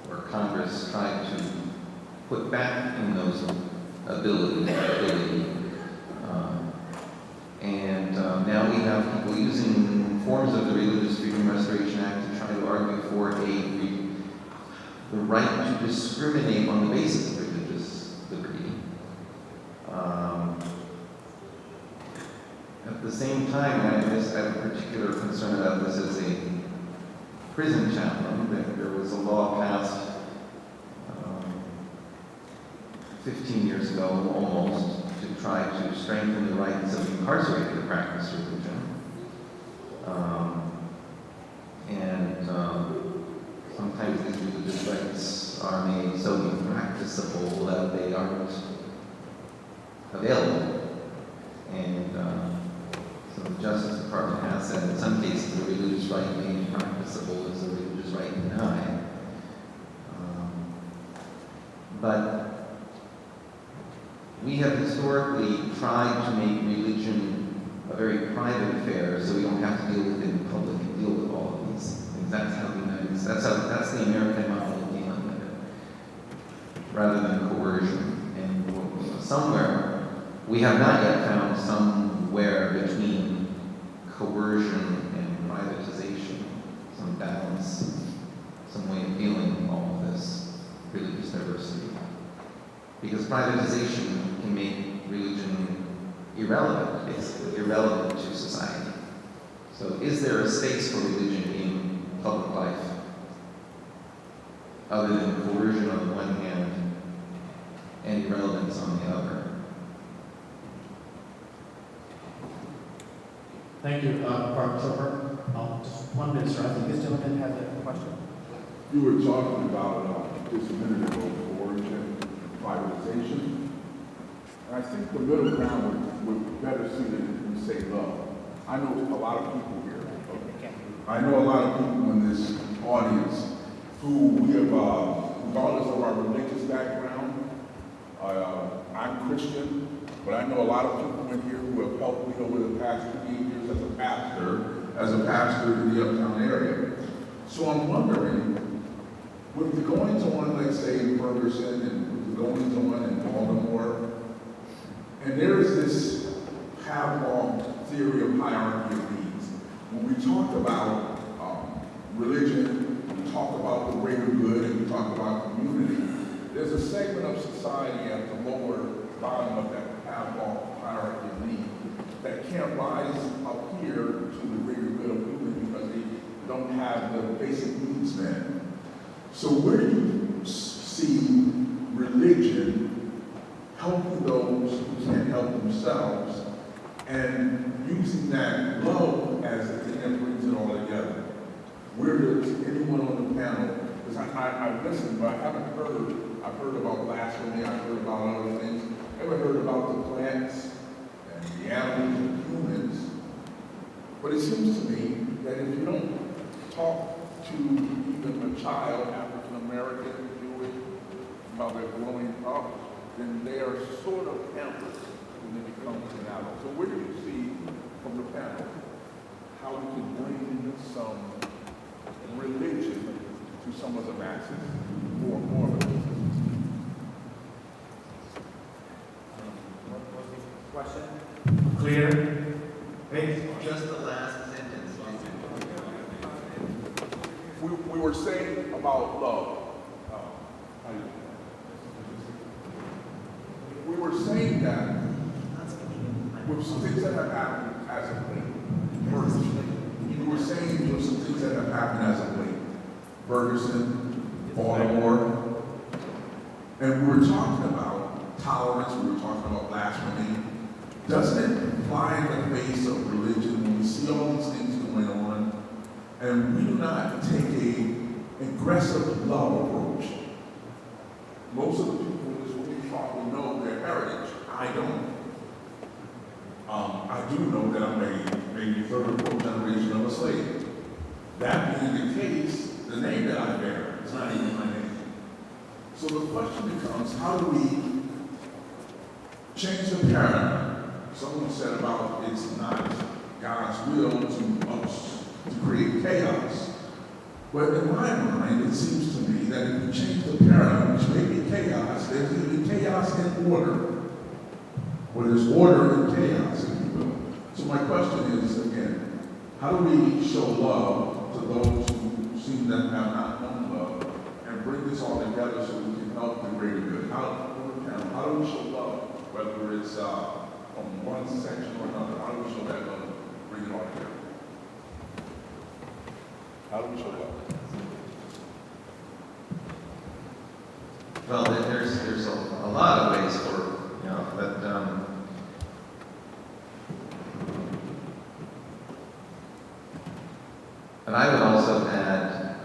where Congress tried to put back in those ability. Now we have people using forms of the Religious Freedom Restoration Act to try to argue for the right to discriminate on the basis of religious liberty. At the same time, I have a particular concern about this as a prison chaplain. There was a law passed 15 years ago, almost, to try to strengthen the rights of incarcerated to practice religion. Sometimes these religious rights are made so impracticable that they aren't available. And so the Justice Department has said in some cases the religious right made impracticable is a religious right denied. But we have historically tried to make religion a very private affair, so we don't have to deal with it in public and deal with all of these things. That's how that's the American model of dealing with it, rather than coercion. And somewhere we have not yet found somewhere between coercion and privatization, some balance, some way of dealing with all of this religious diversity. Because privatization can make religion irrelevant. It's irrelevant to society. So is there a space for religion in public life other than coercion on the one hand and irrelevance on the other? Thank you, Barbara Chopper. Just 1 minute, sir. I think this gentleman has a question. You were talking about just a minute ago, coercion, privatization. And I think the middle ground would better suited if we say love. I know a lot of people here. I know a lot of people in this audience who we have, regardless of our religious background, I'm Christian, but I know a lot of people in here who have helped me over the past 8 years as a pastor in the Uptown area. So I'm wondering, with the goings on, let's say in Ferguson, and with the goings on in Baltimore, and there is this Pavlov theory of hierarchy of needs. When we talk about religion, we talk about the greater good, and we talk about community, there's a segment of society at the lower bottom of that Pavlov hierarchy of need that can't rise up here to the greater good of community because they don't have the basic needs met. So where do you see religion helping those who can't help themselves and using that love as the thing that brings it all together? Where does anyone on the panel, because I've listened, but I haven't heard, I've heard about blasphemy, I've heard about other things, I haven't heard about the plants and the animals and humans, but it seems to me that if you don't talk to even a child, African American, Jewish, about their growing up, then they are sort of helpless when they become an adult. So where do you see from the panel how we can bring some religion to some of the masses, more of it? What was the question? Clear? Just the last sentence. We were saying about love. We were saying that with some things that have happened as of late. We were saying with some things that have happened as of late. Ferguson, Baltimore, and we were talking about tolerance. We were talking about blasphemy. Doesn't it fly in the face of religion when we see all these things going on? And we do not take an aggressive love approach. Most of the people in this room probably know their heritage. I don't. I do know that I'm maybe third or fourth generation of a slave. That being the case, the name that I bear is not even my name. So the question becomes, how do we change the paradigm? Someone said about it's not God's will to create chaos. But in my mind, it seems to me that if we change the paradigm, which may be chaos, there's going to be chaos in order. Or there's order in chaos, if you will. So my question is, again, how do we show love to those who seem to have not known love and bring this all together so we can help the greater good? How do we show love, whether it's from one section or another? How do we show that love, bring it all together? How do we show love? Well, there's a lot of ways for, but I would also add,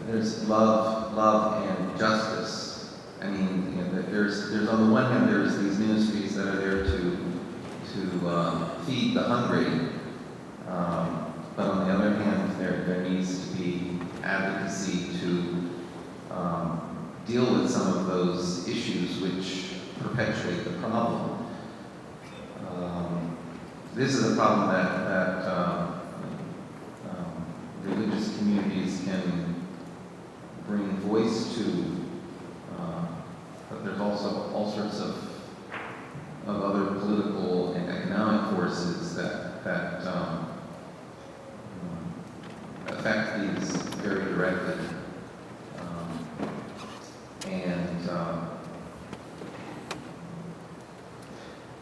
there's love and justice. I mean, there's on the one hand, there's these ministries that are there to feed the hungry, but on the other hand, there needs to be advocacy to deal with some of those issues which perpetuate the problem. This is a problem that religious communities can bring voice to, but there's also all sorts of other political and economic forces that affect these very directly.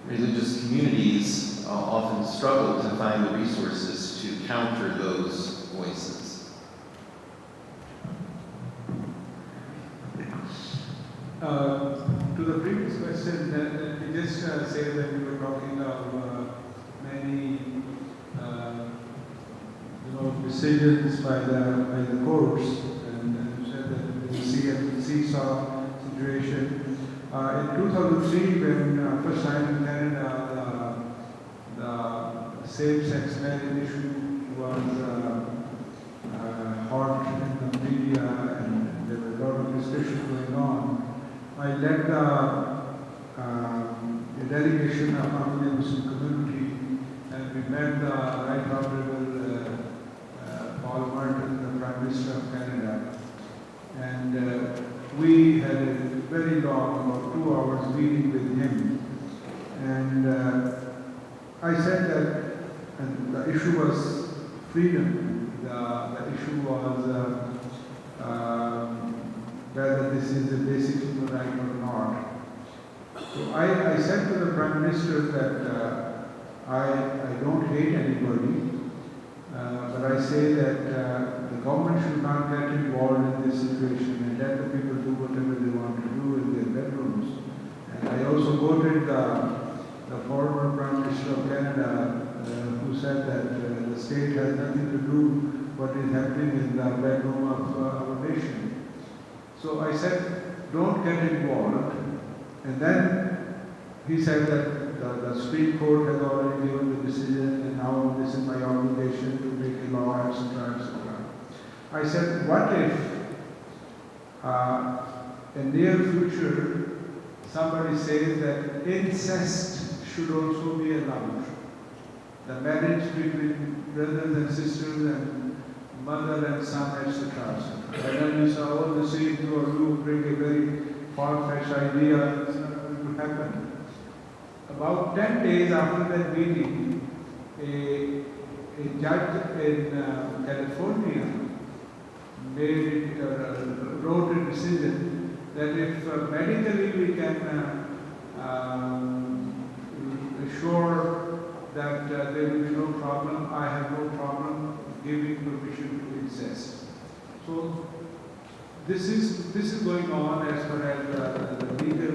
Religious communities often struggle to find the resources to counter those voices. To the previous question, let me just say that we were talking of many decisions by the courts, and you said that we see a seesaw situation. In 2003, when first time in Canada, the same-sex marriage issue was hot in the media, and there was a lot of discussion going on. I led a delegation of the Muslim community, and we met the Right Honorable Paul Martin, the Prime Minister of Canada, and we had a very long, about 2 hours meeting with him. And I said that and the issue was freedom. The issue was whether this is a basic human right or not. So I said to the Prime Minister that I don't hate anybody, but I say that the government should not get involved in this situation and let the people do whatever they want to do in their bedrooms. And I also quoted the former Prime Minister of Canada who said that the state has nothing to do what is happening in the bedroom of our nation. So I said, don't get involved. And then he said that the Supreme Court has already given the decision, and now this is my obligation to make a law, etc., etc. I said, what if in near future somebody says that incest should also be allowed? The marriage between brothers and sisters and mother and son, etc. And then we saw all the same you bring a very far-fetched idea, it's not going to happen. About 10 days after that meeting, a judge in California wrote a decision that if medically we can assure that there will be no problem, I have no problem giving permission to incest. So this is going on as far as the legal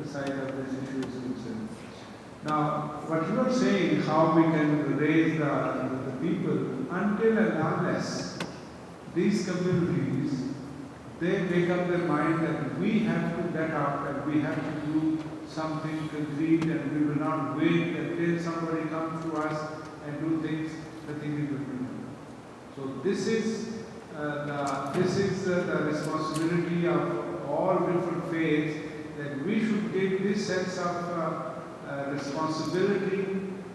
side of this issue is concerned. Now, what you are saying, how we can raise the people, until and unless these communities, they make up their mind that we have to get up and we have to do something concrete, and we will not wait until somebody comes to us and do things, the thing is going to do. So this is the responsibility of all different faiths, that we should give this sense of responsibility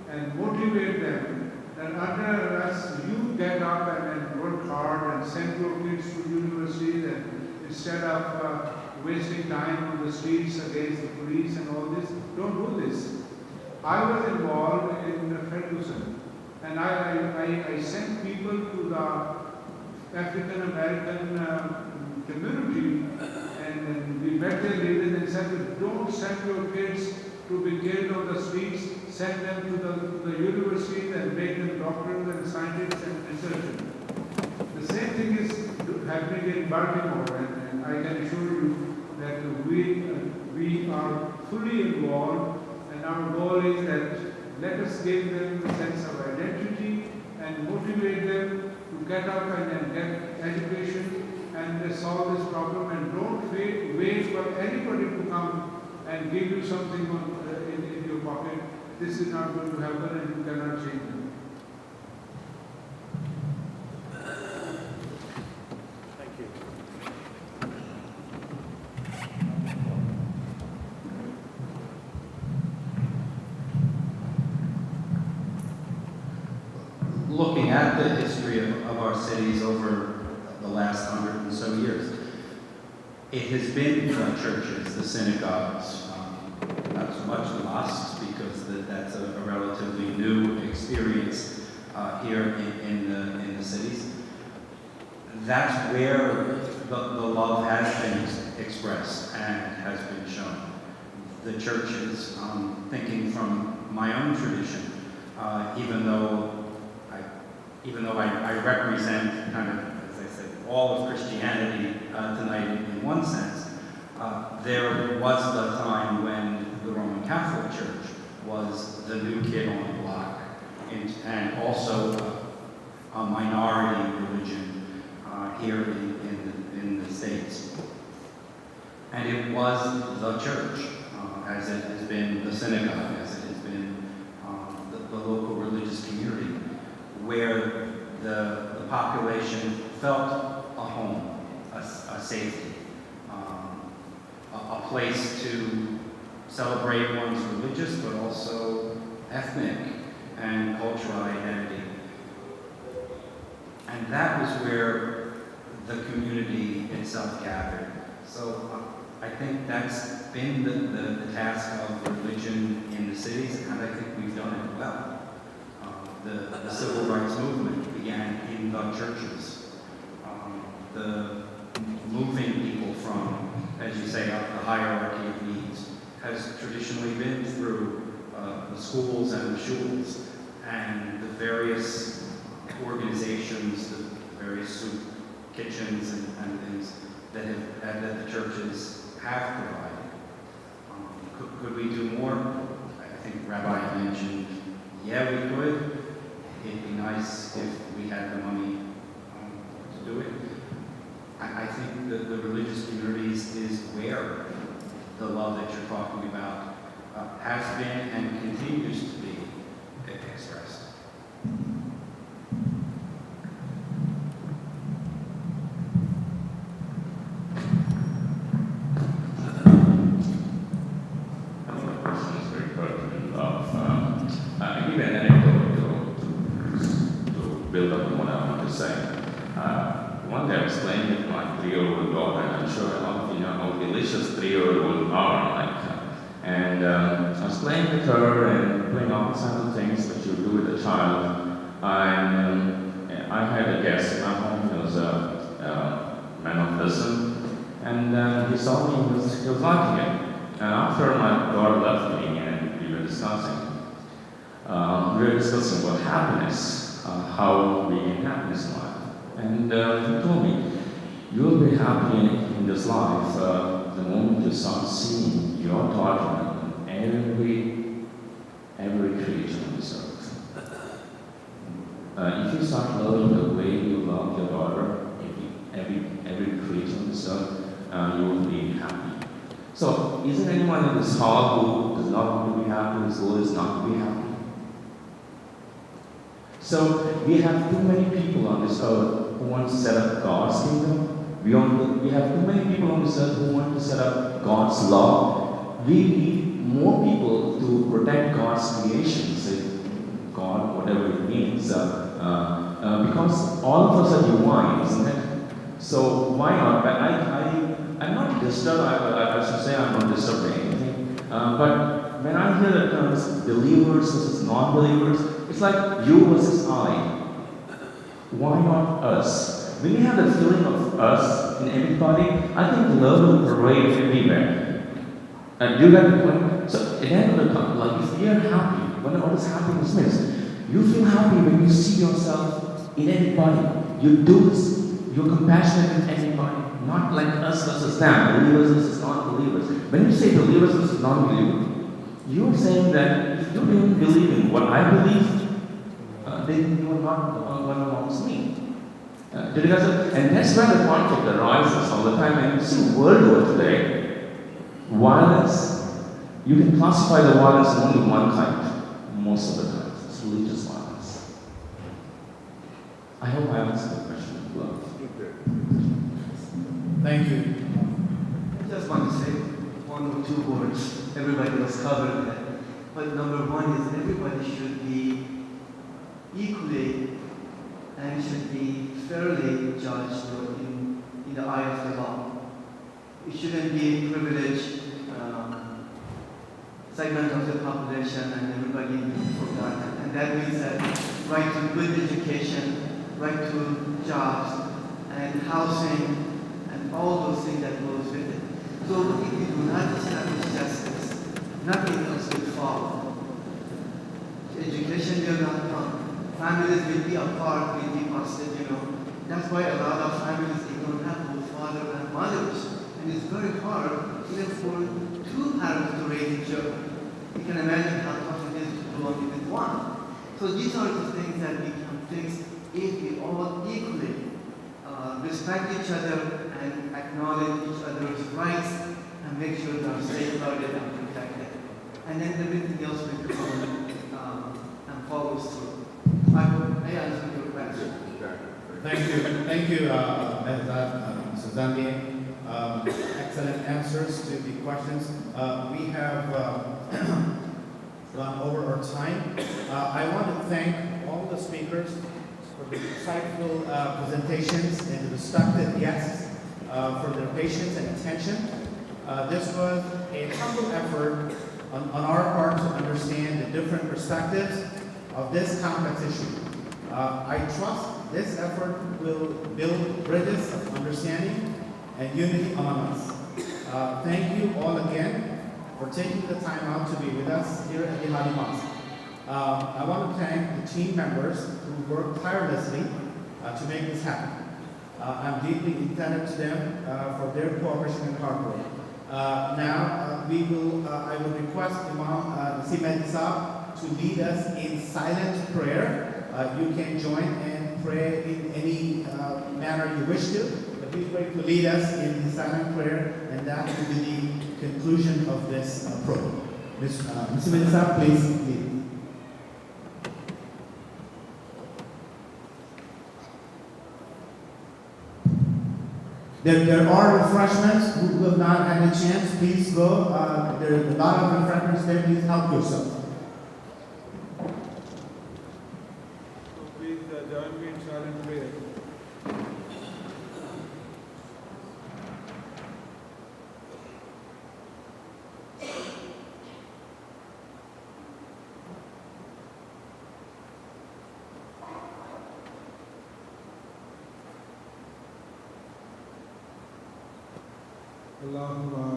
and motivate them that under us you get up and work hard and send your kids to university, and instead of wasting time on the streets against the police and all this, don't do this. I was involved in Ferguson, and I sent people to the African American community, and we met their leaders and said, don't send your kids to be killed on the streets, send them to the universities and make them doctors and scientists and researchers. The same thing is happening in Baltimore, and I can assure you that we are fully involved, and our goal is that let us give them a sense of identity and motivate them to get up and get education and solve this problem, and don't wait for anybody to come and give you something in your pocket. This is not going to happen, and you cannot change it. Thank you. at the history of our cities over the last 100 and so years, it has been the churches, the synagogues, not so much the mosques, because that's a relatively new experience here in the cities. That's where the love has been expressed and has been shown. The churches, thinking from my own tradition, even though I represent kind of, as I said, all of Christianity tonight in one sense, there was the time when the Roman Catholic Church was the new kid on the block, and also a minority religion here in the States. And it was the church, as it has been the synagogue, as it has been the local religious community, where the population felt a home, a safety, a place to celebrate one's religious but also ethnic and cultural identity. And that was where the community itself gathered. So I think that's been the task of religion in the cities, and I think we've done it well. The civil rights movement began in the churches. The moving people from, as you say, up the hierarchy of needs has traditionally been through the schools and the shuls and the various organizations, the various soup kitchens and things that the churches have provided. Could we do more? I think Rabbi mentioned, yeah, we could. It'd be nice if we had the money to do it. I think that the religious communities is where the love that you're talking about has been and continues to be expressed. Build up on what I want to say. One day I was playing with my 3-year-old daughter, and I'm sure all of you know how delicious 3-year-olds are. And I was playing with her and playing all kinds of things that you do with a child. I had a guest in my home. He was a man of wisdom, and he saw me. He was liking it. And after my daughter left me, and we were discussing about happiness. How we can happiness in life. And he told me, you'll be happy in this life the moment you start seeing your daughter in every creature on this earth. If you start loving the way you love your daughter, every creature on this earth, you will be happy. So, isn't anyone in this hall who does not want to be happy, whose goal is not to be happy? So we have too many people on this earth who want to set up God's kingdom. We have too many people on this earth who want to set up God's law. We need more people to protect God's creation, say God, whatever it means, because all of us are divine, isn't it? So why not? I'm not disturbed. I should say I'm not disturbed by anything. But when I hear the terms believers versus non-believers, it's like you versus I. Why not us? When you have the feeling of us in everybody, I think love will parade everywhere. And you get the point? So at the end of the time, like if we are happy, what does happiness mean? You feel happy when you see yourself in everybody. You do this, you're compassionate with everybody, not like us versus them, believers versus non-believers. When you say believers versus non-believers, you're saying that if you don't believe in what I believe, then you are not one amongst me. And that's where the conflict arises all the time. And you see world war today, violence, you can classify the violence in only one kind, most of the time. It's religious violence. I hope I answered the question of love. Thank you. I just want to say one or two words. Everybody was covered that. But number one is everybody should be equally and should be fairly judged in the eye of the law. It shouldn't be a privileged segment of the population and everybody forgotten. And that means that right to good education, right to jobs, and housing, and all those things that goes with it. So if we do not establish justice, nothing else will follow. Education will not come. Families will be apart, will be busted, That's why a lot of families, they don't have both father and mothers. And it's very hard even for two parents to raise a children. You can imagine how tough it is to do only with one. So these are the things that we can fix if we all equally respect each other and acknowledge each other's rights and make sure they are safeguarded and protected. And then everything else will come and follows through. I answer your question. Thank you, Mr. Zandi. Excellent answers to the questions. We have gone over our time. I want to thank all the speakers for the insightful presentations and the respected guests for their patience and attention. This was a humble effort on our part to understand the different perspectives of this complex issue. I trust this effort will build bridges of understanding and unity among us. Thank you all again for taking the time out to be with us here at the Hadi Mosque. I want to thank the team members who worked tirelessly to make this happen. I'm deeply indebted to them for their cooperation and hard work. Now, I will request Imam Nasim Saab to lead us in silent prayer. You can join and pray in any manner you wish to, but he's going to lead us in the silent prayer, and that will be the conclusion of this program. Nasim Saab, please lead. There are refreshments. Who have not had a chance, please go. There are a lot of refreshments there. Please help yourself. So please join me in silent prayer. اللهم